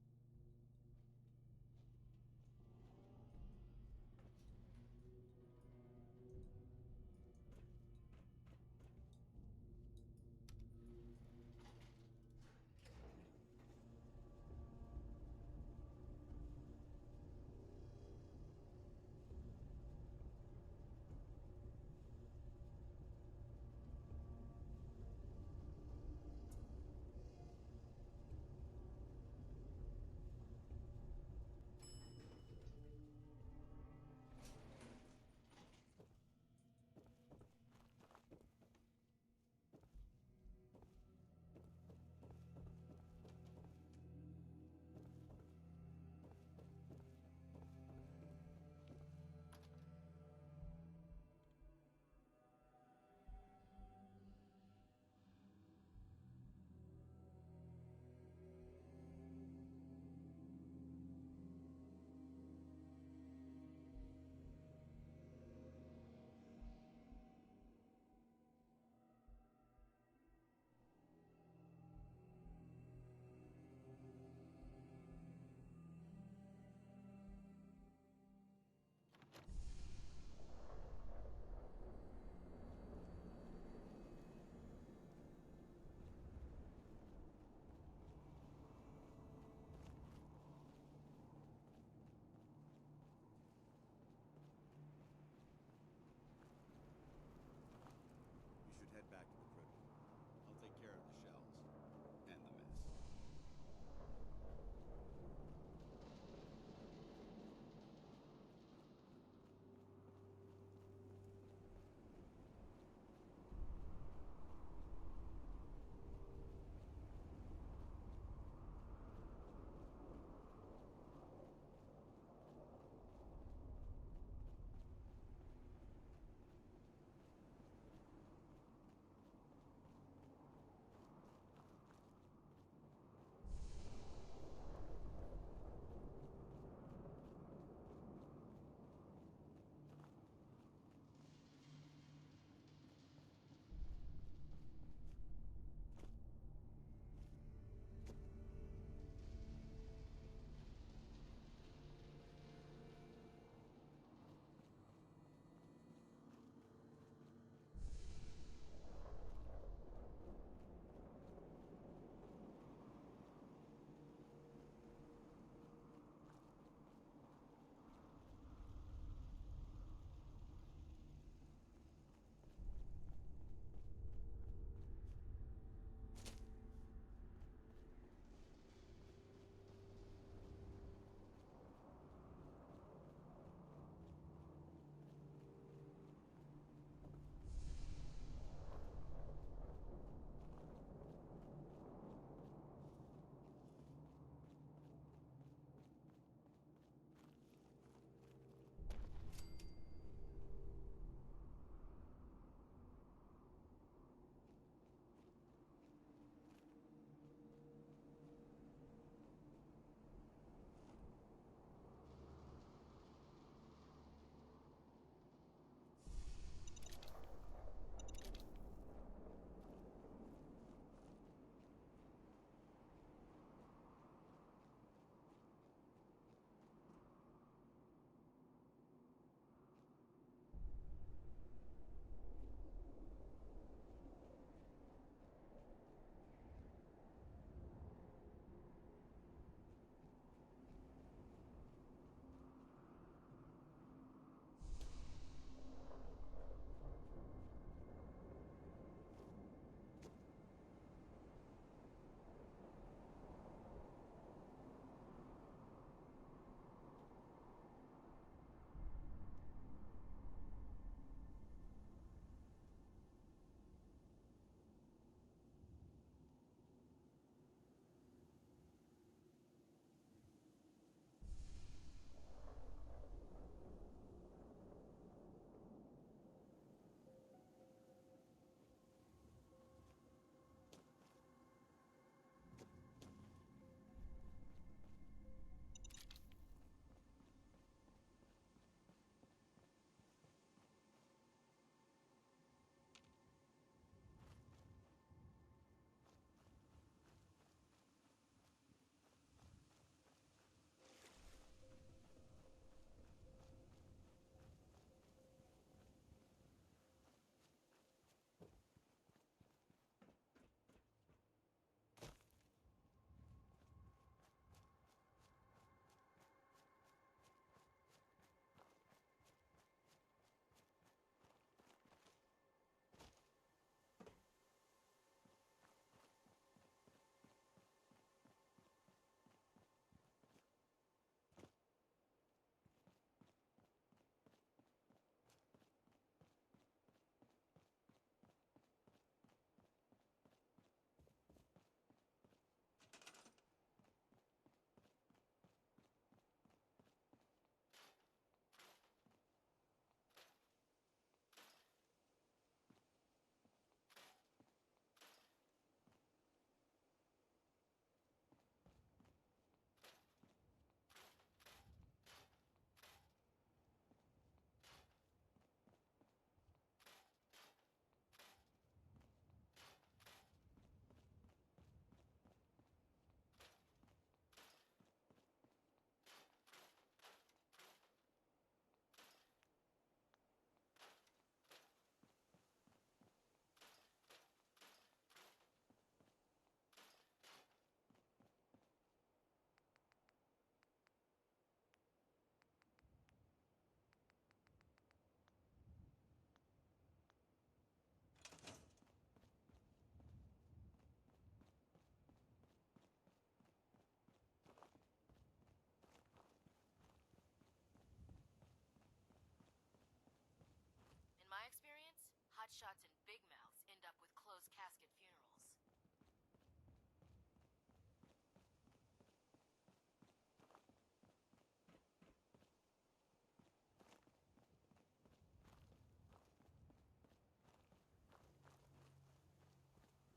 shots and big mouths end up with closed casket funerals.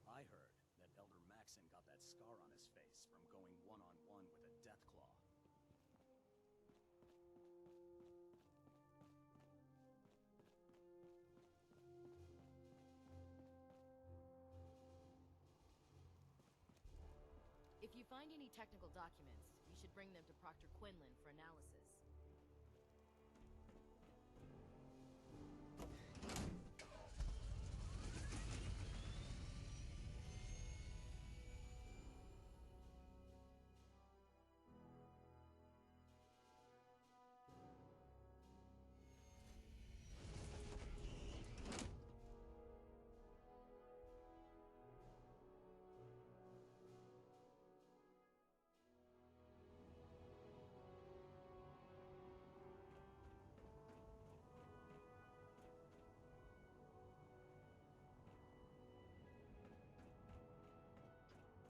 I heard that Elder Maxon got that scar on his face from going one-on-one with a Deathclaw. If you find any technical documents, you should bring them to Proctor Quinlan for analysis.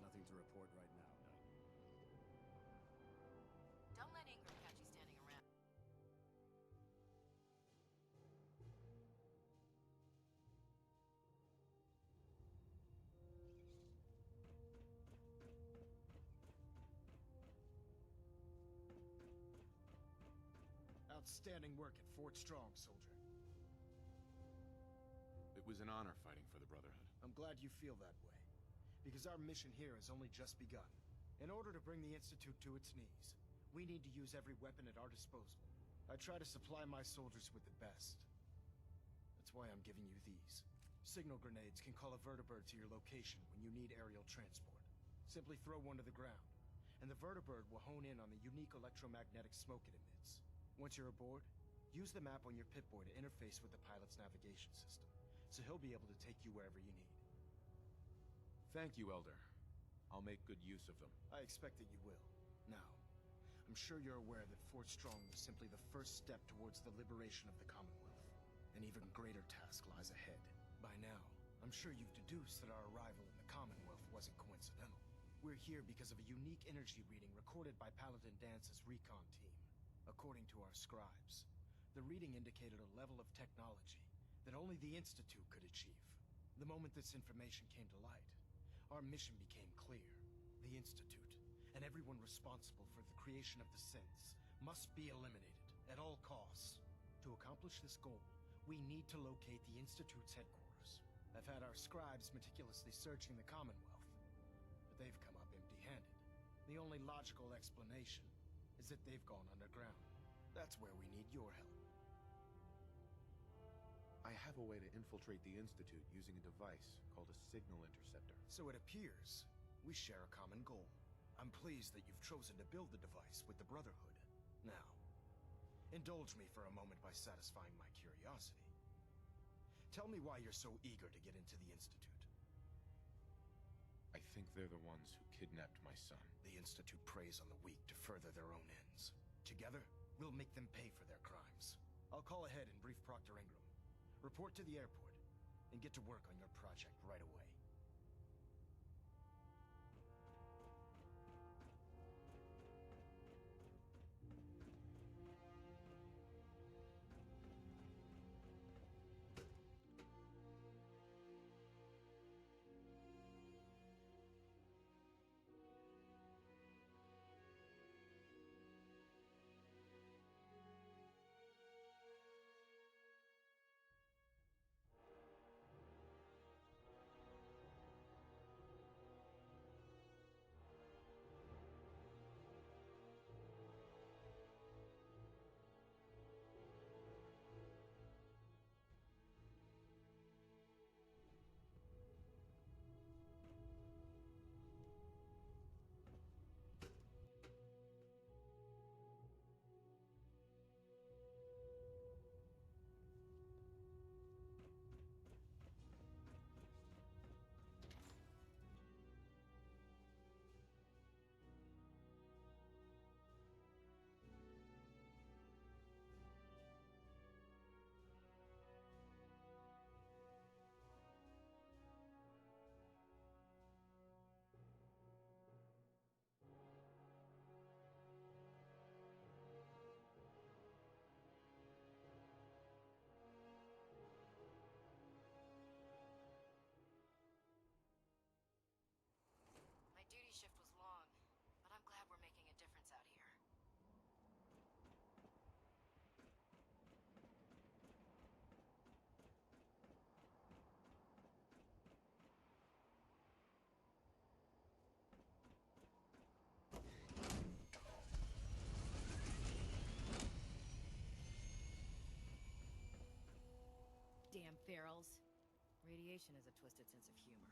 Nothing to report right now, no. Don't let Ingram catch you standing around. Outstanding work at Fort Strong, soldier. It was an honor fighting for the Brotherhood. I'm glad you feel that way, because our mission here has only just begun. In order to bring the Institute to its knees, we need to use every weapon at our disposal. I try to supply my soldiers with the best. That's why I'm giving you these. Signal grenades can call a vertibird to your location when you need aerial transport. Simply throw one to the ground, and the vertibird will hone in on the unique electromagnetic smoke it emits. Once you're aboard, use the map on your Pip-Boy to interface with the pilot's navigation system, so he'll be able to take you wherever you need. Thank you, Elder. I'll make good use of them. I expect that you will. Now, I'm sure you're aware that Fort Strong was simply the first step towards the liberation of the Commonwealth. An even greater task lies ahead. By now, I'm sure you've deduced that our arrival in the Commonwealth wasn't coincidental. We're here because of a unique energy reading recorded by Paladin Dance's recon team. According to our scribes, the reading indicated a level of technology that only the Institute could achieve. The moment this information came to light, our mission became clear. The Institute, and everyone responsible for the creation of the synths, must be eliminated at all costs. To accomplish this goal, we need to locate the Institute's headquarters. I've had our scribes meticulously searching the Commonwealth, but they've come up empty-handed. The only logical explanation is that they've gone underground. That's where we need your help. I have a way to infiltrate the Institute using a device called a signal interceptor. So it appears we share a common goal. I'm pleased that you've chosen to build the device with the Brotherhood. Now, indulge me for a moment by satisfying my curiosity. Tell me why you're so eager to get into the Institute. I think they're the ones who kidnapped my son. The Institute preys on the weak to further their own ends. Together, we'll make them pay for their crimes. I'll call ahead and brief Proctor Ingram. Report to the airport, and get to work on your project right away. ferals. Radiation has a twisted sense of humor.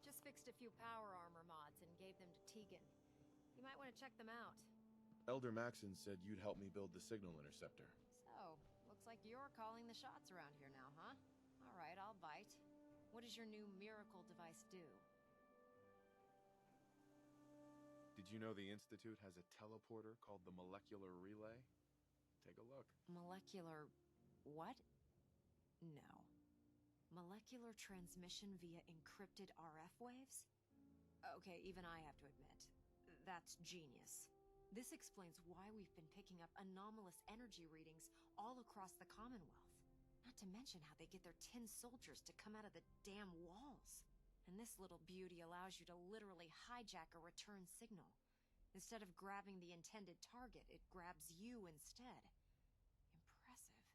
Just fixed a few power armor mods and gave them to Tegan. You might want to check them out. Elder Maxon said you'd help me build the signal interceptor. So, looks like you're calling the shots around here now, huh? All right, I'll bite. What does your new miracle device do? Did you know the Institute has a teleporter called the Molecular Relay? Take a look. Molecular... what? No. Molecular transmission via encrypted RF waves? Okay, even I have to admit, that's genius. This explains why we've been picking up anomalous energy readings all across the Commonwealth. Not to mention how they get their tin soldiers to come out of the damn walls. And this little beauty allows you to literally hijack a return signal. Instead of grabbing the intended target, it grabs you instead. Impressive.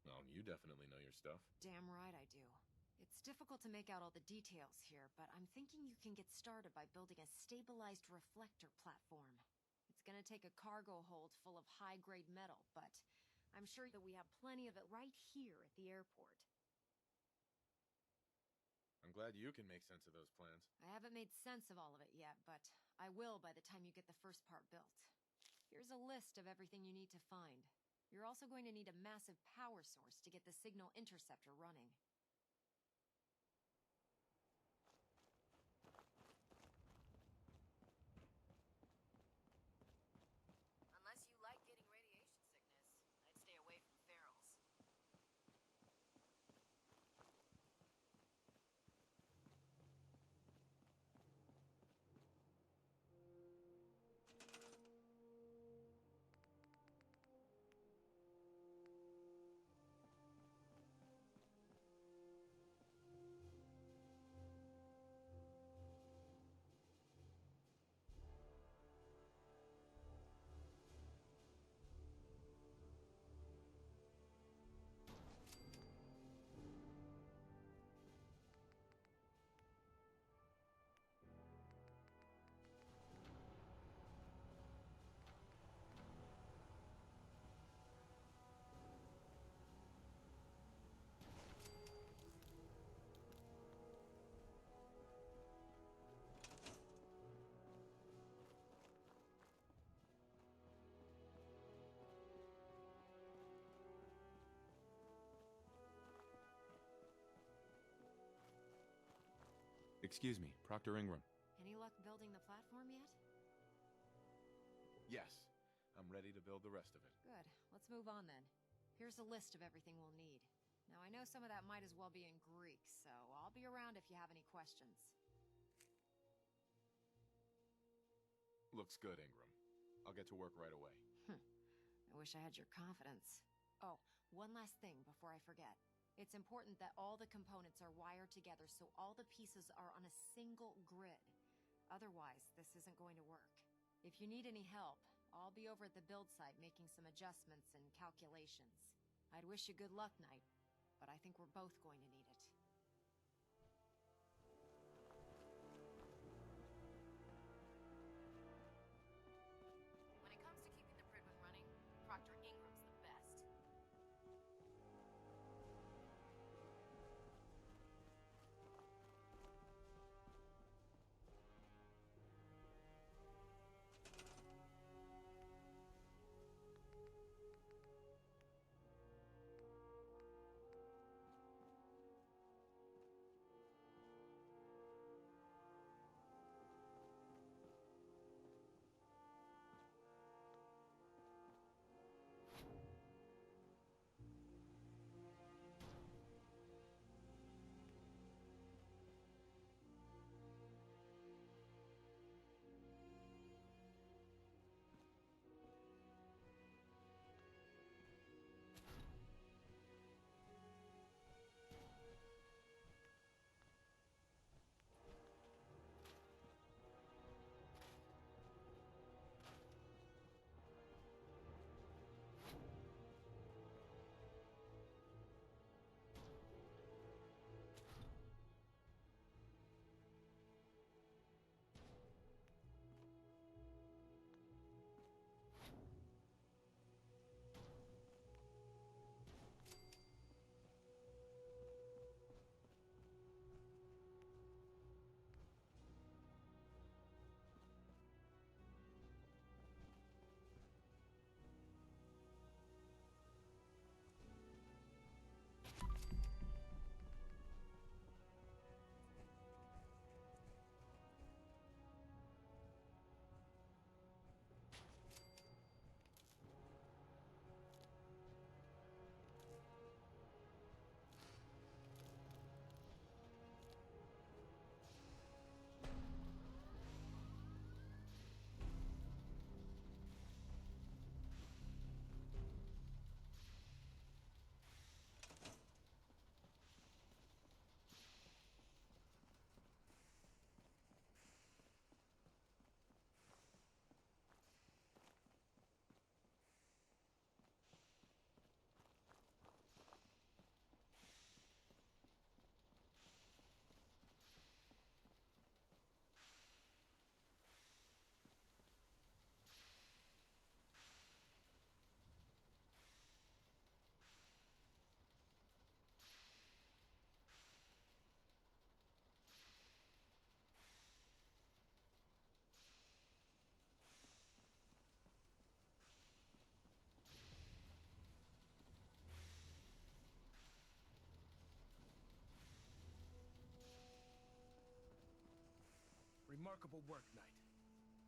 Well, you definitely know your stuff. Damn right I do. It's difficult to make out all the details here, but I'm thinking you can get started by building a stabilized reflector platform. It's gonna take a cargo hold full of high-grade metal, but I'm sure that we have plenty of it right here at the airport. I'm glad you can make sense of those plans. I haven't made sense of all of it yet, but I will by the time you get the first part built. Here's a list of everything you need to find. You're also going to need a massive power source to get the signal interceptor running. Unless you like getting radiation sickness, I'd stay away from ferals. Excuse me, Proctor Ingram. Any luck building the platform yet? Yes, I'm ready to build the rest of it. Good. Let's move on then. Here's a list of everything we'll need. Now, I know some of that might as well be in Greek, so I'll be around if you have any questions. Looks good, Ingram. I'll get to work right away. I wish I had your confidence. Oh, one last thing before I forget. It's important that all the components are wired together so all the pieces are on a single grid. Otherwise, this isn't going to work. If you need any help, I'll be over at the build site making some adjustments and calculations. I'd wish you good luck, Knight, but I think we're both going to need it. When it comes to keeping the Pridwen running, Proctor Ingram's the best. Remarkable work, Knight.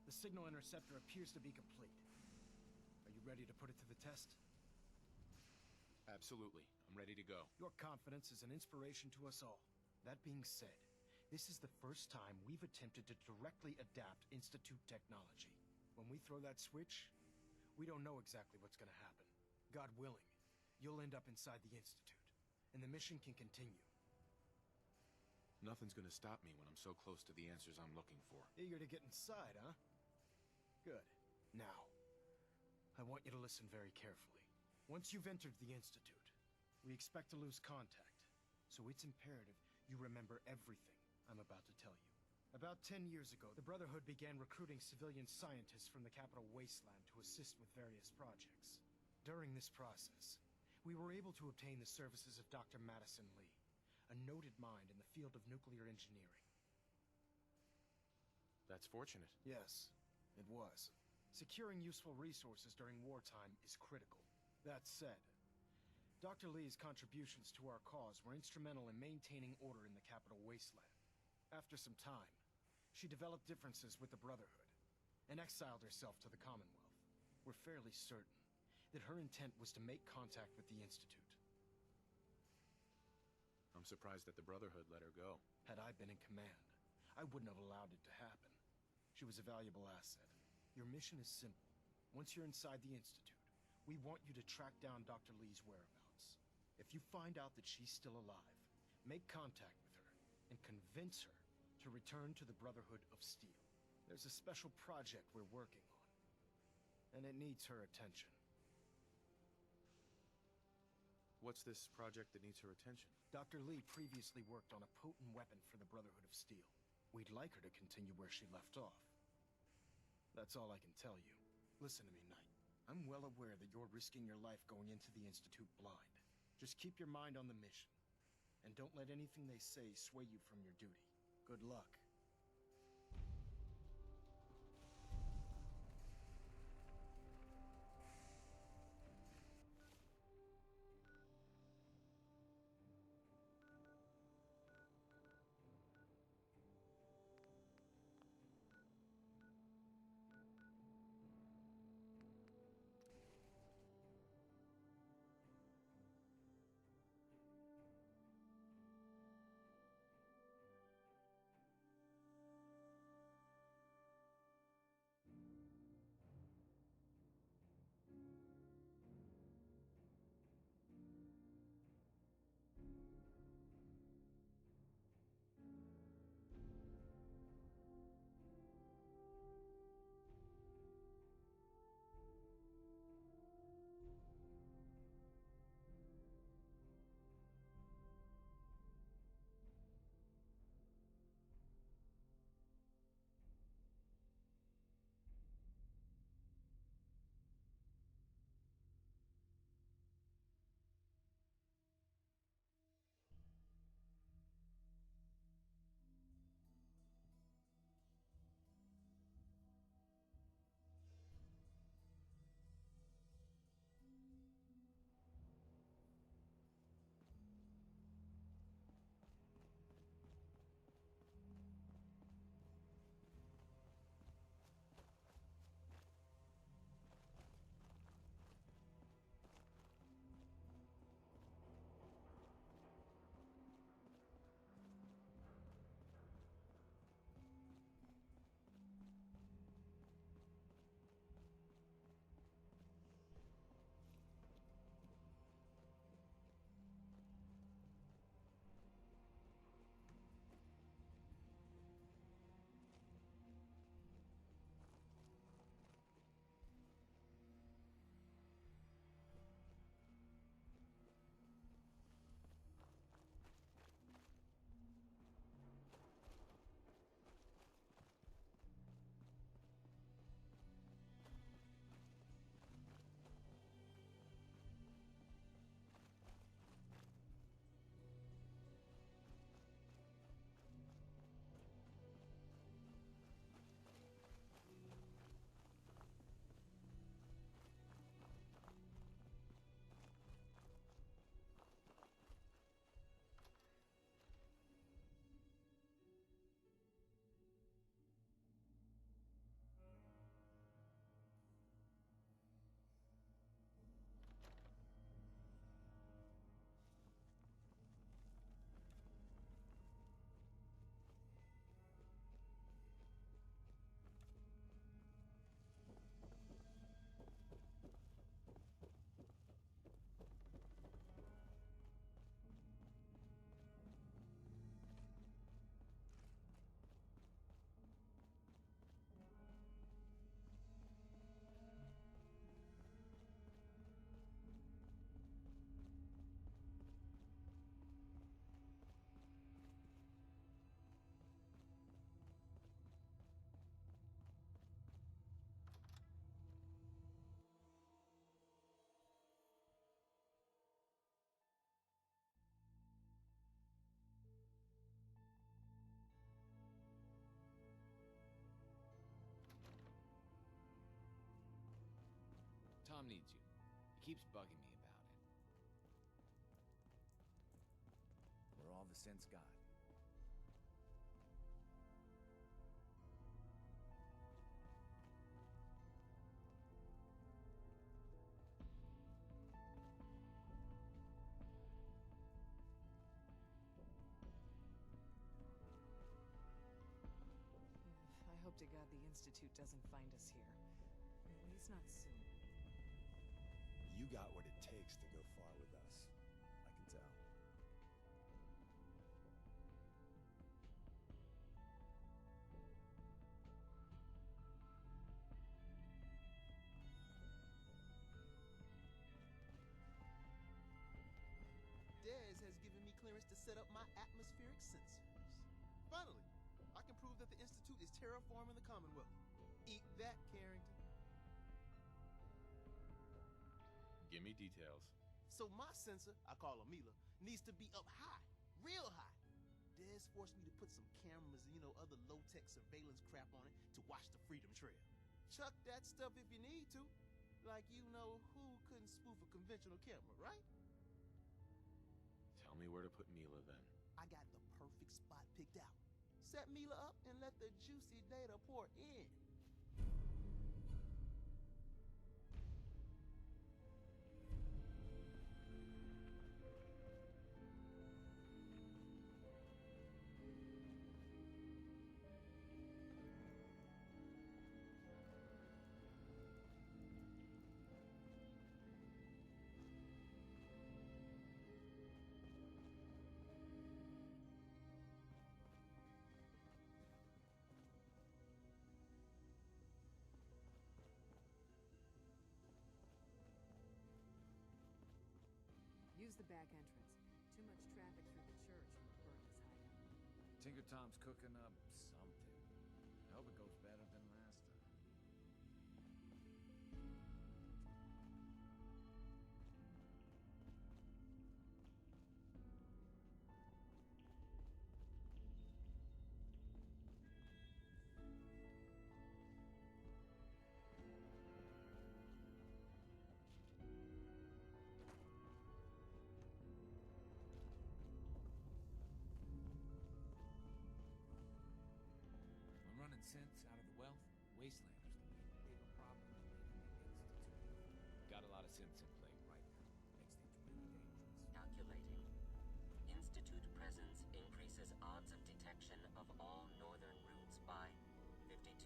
The signal interceptor appears to be complete. Are you ready to put it to the test? Absolutely. I'm ready to go. Your confidence is an inspiration to us all. That being said, this is the first time we've attempted to directly adapt Institute technology. When we throw that switch, we don't know exactly what's gonna happen. God willing, you'll end up inside the Institute, and the mission can continue. Nothing's gonna stop me when I'm so close to the answers I'm looking for. Eager to get inside, huh? Good. Now, I want you to listen very carefully. Once you've entered the Institute, we expect to lose contact, so it's imperative you remember everything I'm about to tell you. About 10 years ago, the Brotherhood began recruiting civilian scientists from the capital wasteland to assist with various projects. During this process, we were able to obtain the services of Dr. Madison Lee, a noted mind in the field of nuclear engineering. That's fortunate. Yes, it was. Securing useful resources during wartime is critical. That said, Dr. Lee's contributions to our cause were instrumental in maintaining order in the capital wasteland. After some time, she developed differences with the Brotherhood and exiled herself to the Commonwealth. We're fairly certain that her intent was to make contact with the Institute. I'm surprised that the Brotherhood let her go. Had I been in command, I wouldn't have allowed it to happen. She was a valuable asset. Your mission is simple. Once you're inside the Institute, we want you to track down Dr. Lee's whereabouts. If you find out that she's still alive, make contact with her and convince her to return to the Brotherhood of Steel. There's a special project we're working on, and it needs her attention. What's this project that needs her attention? Dr. Lee previously worked on a potent weapon for the Brotherhood of Steel. We'd like her to continue where she left off. That's all I can tell you. Listen to me, Knight. I'm well aware that you're risking your life going into the Institute blind. Just keep your mind on the mission, and don't let anything they say sway you from your duty. Good luck. Tom needs you. He keeps bugging me about it. We're all the sense got. to God the Institute doesn't find us here. At least not soon. You got what it takes to go far with us. I can tell. Dez has given me clearance to set up my atmospheric sensors. Finally, I can prove that the Institute is terraforming the Commonwealth. Eat that, Carrington. Give me details. So my sensor, I call her Mila, needs to be up high, real high. Dez forced me to put some cameras and, other low-tech surveillance crap on it to watch the Freedom Trail. Chuck that stuff if you need to. Like you know who couldn't spoof a conventional camera, right? Tell me where to put Mila then. I got the perfect spot picked out. Set Mila up and let the juicy data pour in. Use the back entrance. Too much traffic through the church will burn this hideout. Tinker Tom's cooking up something. I hope it goes better than last time. I'm running synths out of the wealth. Wastelanders can be a bigger problem than making the Institute. Got a lot of synths in play right now. Makes things really dangerous. Calculating. Institute presence increases odds of detection of all northern routes by 52%.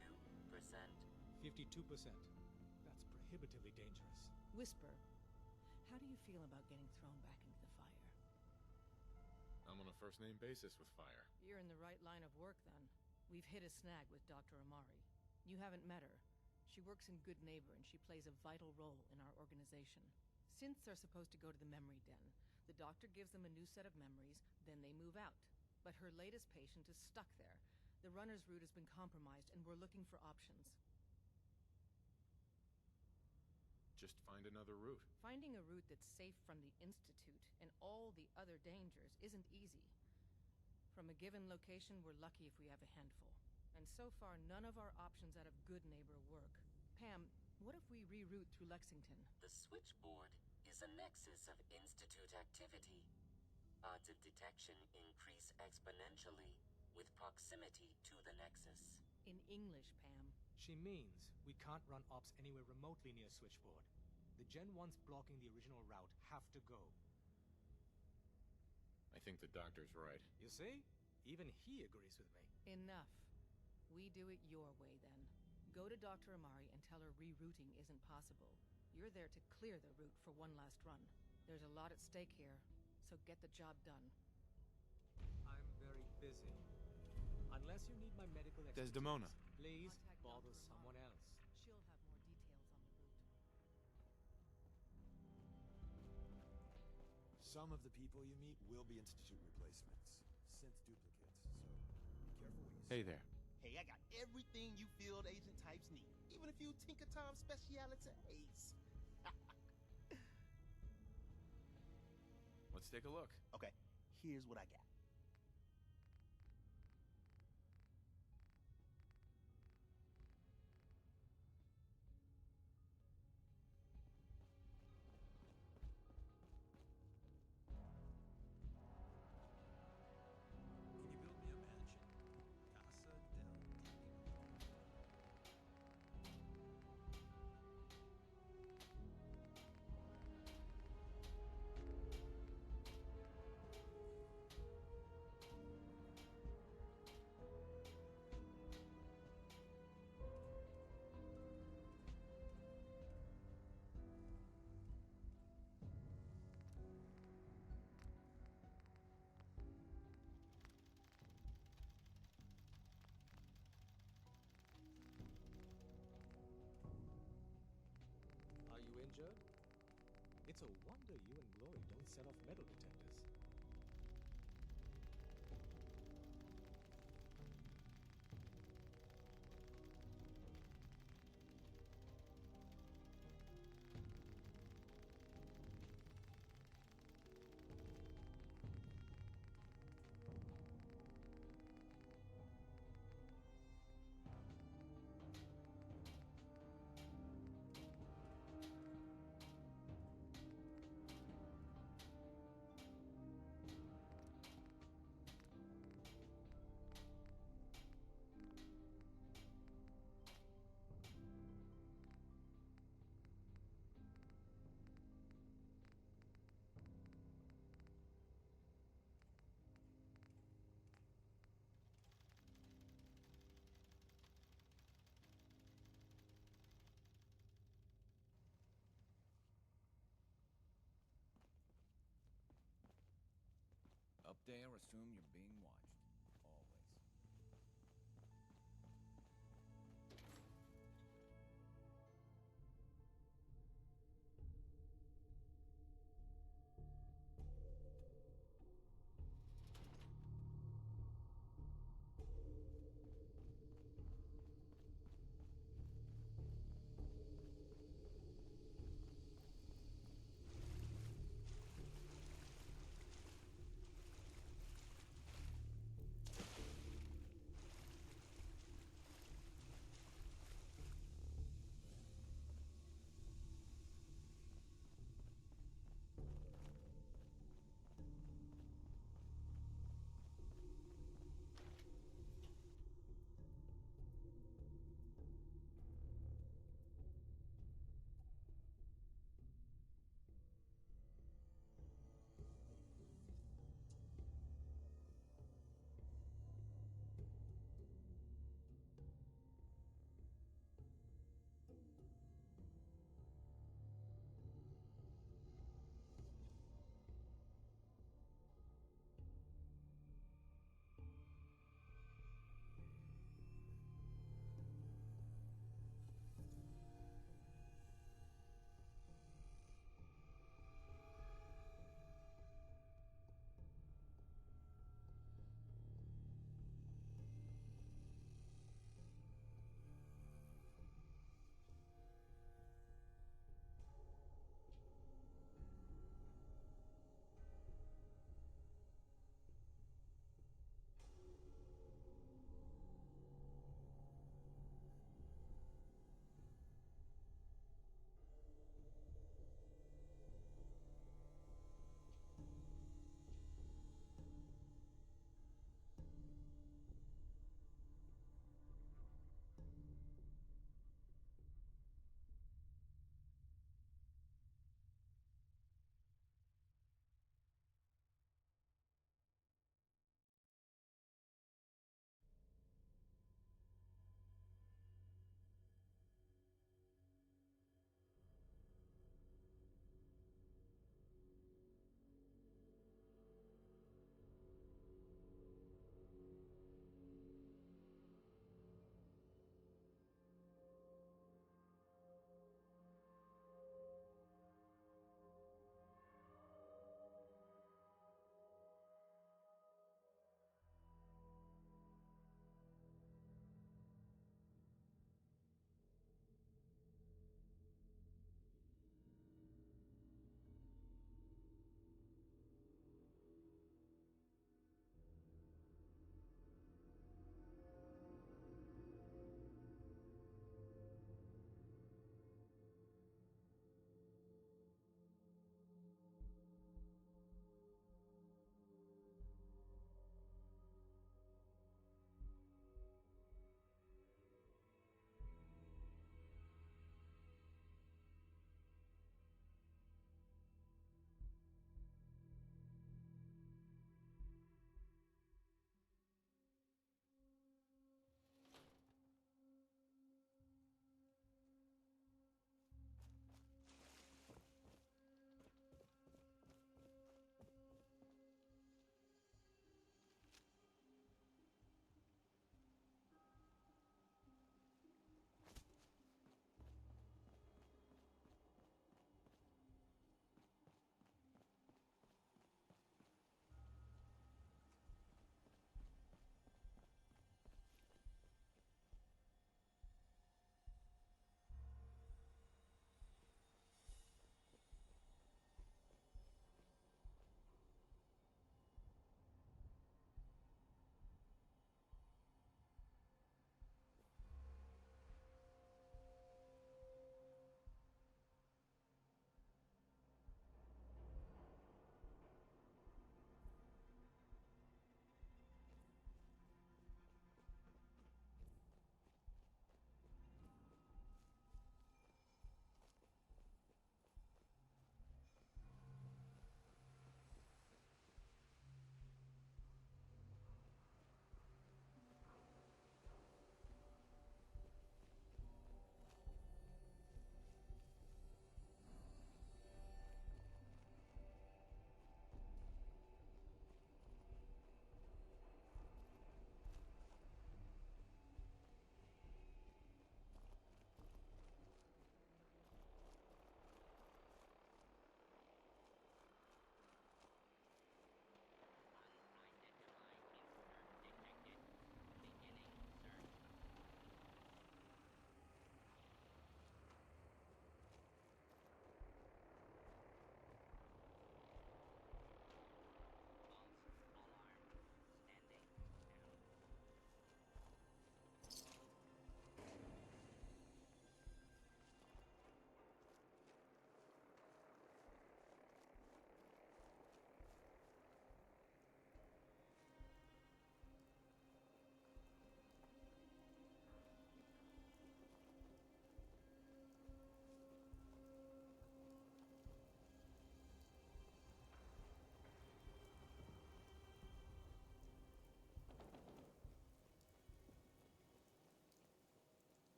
52%. That's prohibitively dangerous. Whisper, how do you feel about getting thrown back into the fire? I'm on a first-name basis with fire. You're in the right line of work, then. We've hit a snag with Dr. Amari. You haven't met her. She works in Good Neighbor, and she plays a vital role in our organization. Synths are supposed to go to the memory den. The doctor gives them a new set of memories, then they move out. But her latest patient is stuck there. The runner's route has been compromised, and we're looking for options. Just find another route. Finding a route that's safe from the Institute and all the other dangers isn't easy. From a given location, we're lucky if we have a handful. And so far, none of our options out of Good Neighbor work. Pam, what if we reroute through Lexington? The switchboard is a nexus of Institute activity. Odds of detection increase exponentially with proximity to the nexus. In English, Pam. She means we can't run ops anywhere remotely near switchboard. The Gen 1s blocking the original route have to go. I think the doctor's right. You see? Even he agrees with me. Enough. We do it your way, then. Go to Dr. Amari and tell her rerouting isn't possible. You're there to clear the route for one last run. There's a lot at stake here, so get the job done. I'm very busy. Unless you need my medical expertise, Desdemona. please bother someone else. She'll have more details on the route. Some of the people you meet will be Institute replacements. Synth duplicates, so be careful what you say. Hey there. Hey, I got everything you field agent types need. Even a few Tinker Tom specialities. Let's take a look. Okay, here's what I got. Can you build me a mansion? Casa del injured? It's a wonder you and Glory don't set off metal detectors. Up there, assume you're being watched. Always.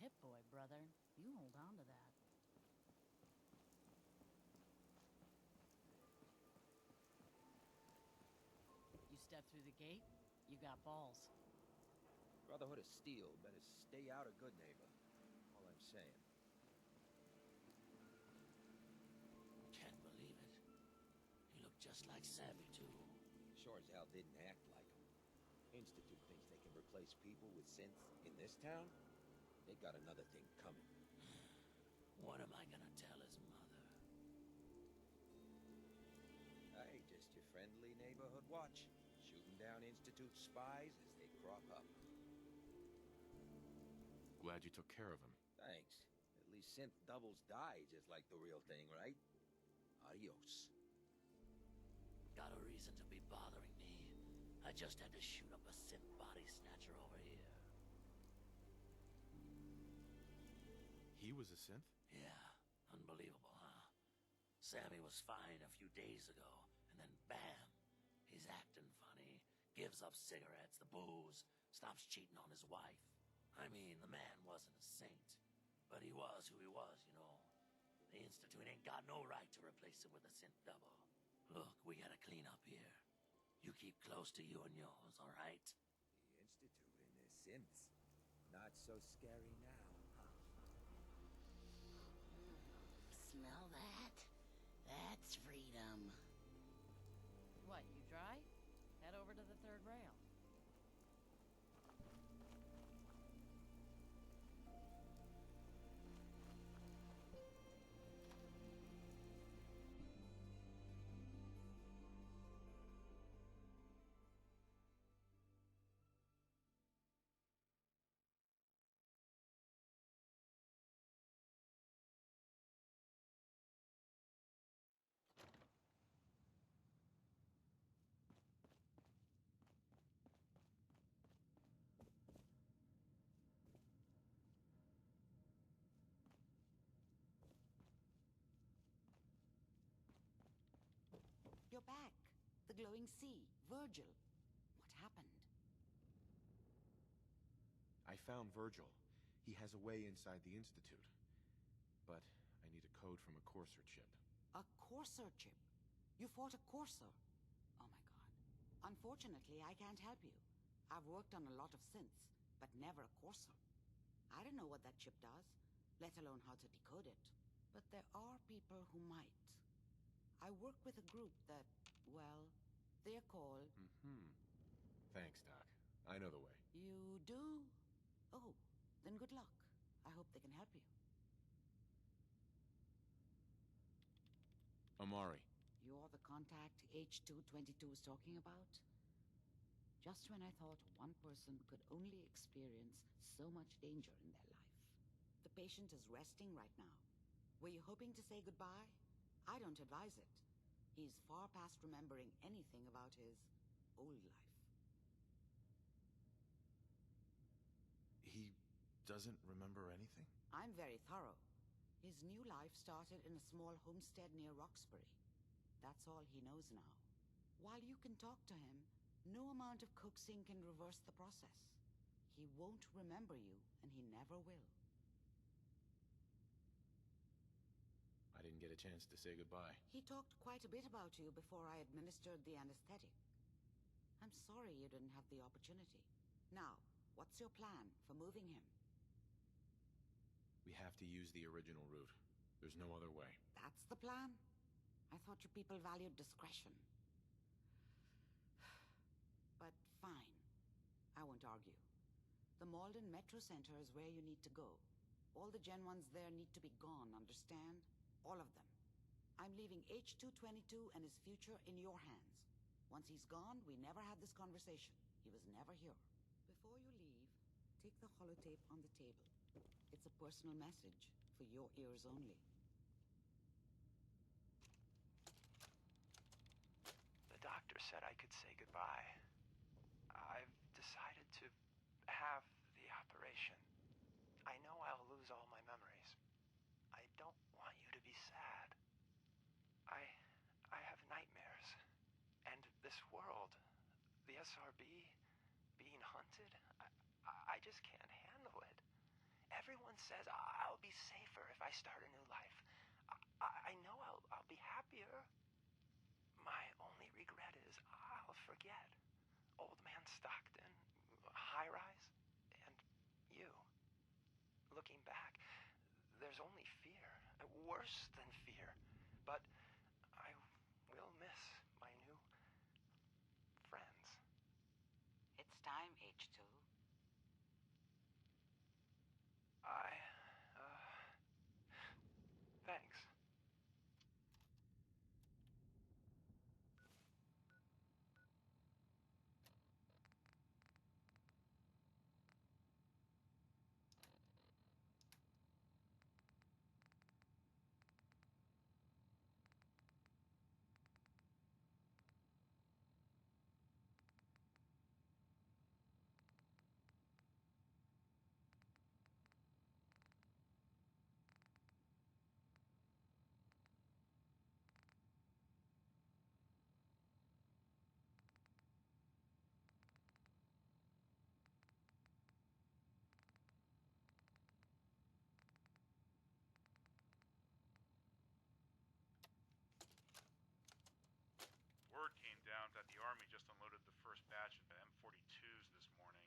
Hit boy, brother. You hold on to that. You step through the gate, you got balls. Brotherhood of Steel better stay out of good neighbor. All I'm saying. Can't believe it. He looked just like Sammy, too. Sure as hell didn't act like him. Institute thinks they can replace people with synths in this town? They got another thing coming. What am I gonna tell his mother? Hey, just your friendly neighborhood watch. Shooting down Institute spies as they crop up. Glad you took care of him. Thanks. At least synth doubles die just like the real thing, right? Adios. Got a reason to be bothering me. I just had to shoot up a synth body snatcher over here. He was a synth? Yeah, unbelievable, huh? Sammy was fine a few days ago, and then bam! He's acting funny, gives up cigarettes, the booze, stops cheating on his wife. I mean, the man wasn't a saint, but he was who he was, you know. The Institute ain't got no right to replace him with a synth double. Look, we gotta clean up here. You keep close to you and yours, all right? The Institute and their synths. Not so scary now, huh? Smell that? That's freedom. What, you dry? Head over to the third rail. You're back. The glowing sea. Virgil. What happened? I found Virgil. He has a way inside the Institute. But I need a code from a courser chip. A courser chip? You fought a courser? Oh my god. Unfortunately, I can't help you. I've worked on a lot of synths, but never a courser. I don't know what that chip does, let alone how to decode it. But there are people who might. I work with a group that, well, they're called... Thanks, Doc. I know the way. You do? Oh, then good luck. I hope they can help you. Amari. You're the contact H222 is talking about? Just when I thought one person could only experience so much danger in their life. The patient is resting right now. Were you hoping to say goodbye? I don't advise it. He's far past remembering anything about his old life. He doesn't remember anything? I'm very thorough. His new life started in a small homestead near Roxbury. That's all he knows now. While you can talk to him, no amount of coaxing can reverse the process. He won't remember you, and he never will. I didn't get a chance to say goodbye. He talked quite a bit about you before I administered the anesthetic. I'm sorry you didn't have the opportunity. Now, what's your plan for moving him? We have to use the original route. There's no other way. That's the plan? I thought you people valued discretion. But fine. I won't argue. The Malden Metro Center is where you need to go. All the Gen 1s there need to be gone, understand? All of them. I'm leaving H222 and his future in your hands. Once he's gone, we never had this conversation. He was never here. Before you leave, take the holotape on the table. It's a personal message for your ears only. The doctor said I could say goodbye. I've decided to have the operation. I know I'll lose all my memories. I don't want you to be sad. I have nightmares. And this world, the SRB, being hunted, I just can't handle it. Everyone everyone says I'll be safer if I start a new life. I know I'll be happier. My only regret is I'll forget. Old Man Stockton, High Rise, and you. Looking back, there's only fear. Worse than fear. But I will miss my new friends. It's time, H2. Thanks. Word came down that the Army just unloaded the first batch of M42s this morning.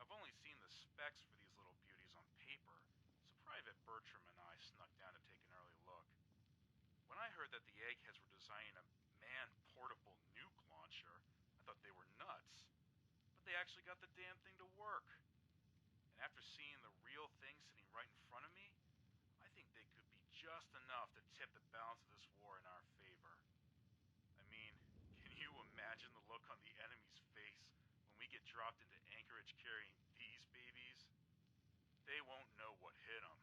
I've only seen the specs for these little beauties on paper, so Private Bertram and I snuck down to take an early look. When I heard that the eggheads were designing a man-portable nuke launcher, I thought they were nuts. But they actually got the damn thing to work. And after seeing the real thing sitting right in front of me, I think they could be just enough to tip the balance of this war in our favor. I mean, can you imagine the look on the enemy's face when we get dropped into Anchorage carrying these babies? They won't know what hit them.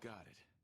Got it.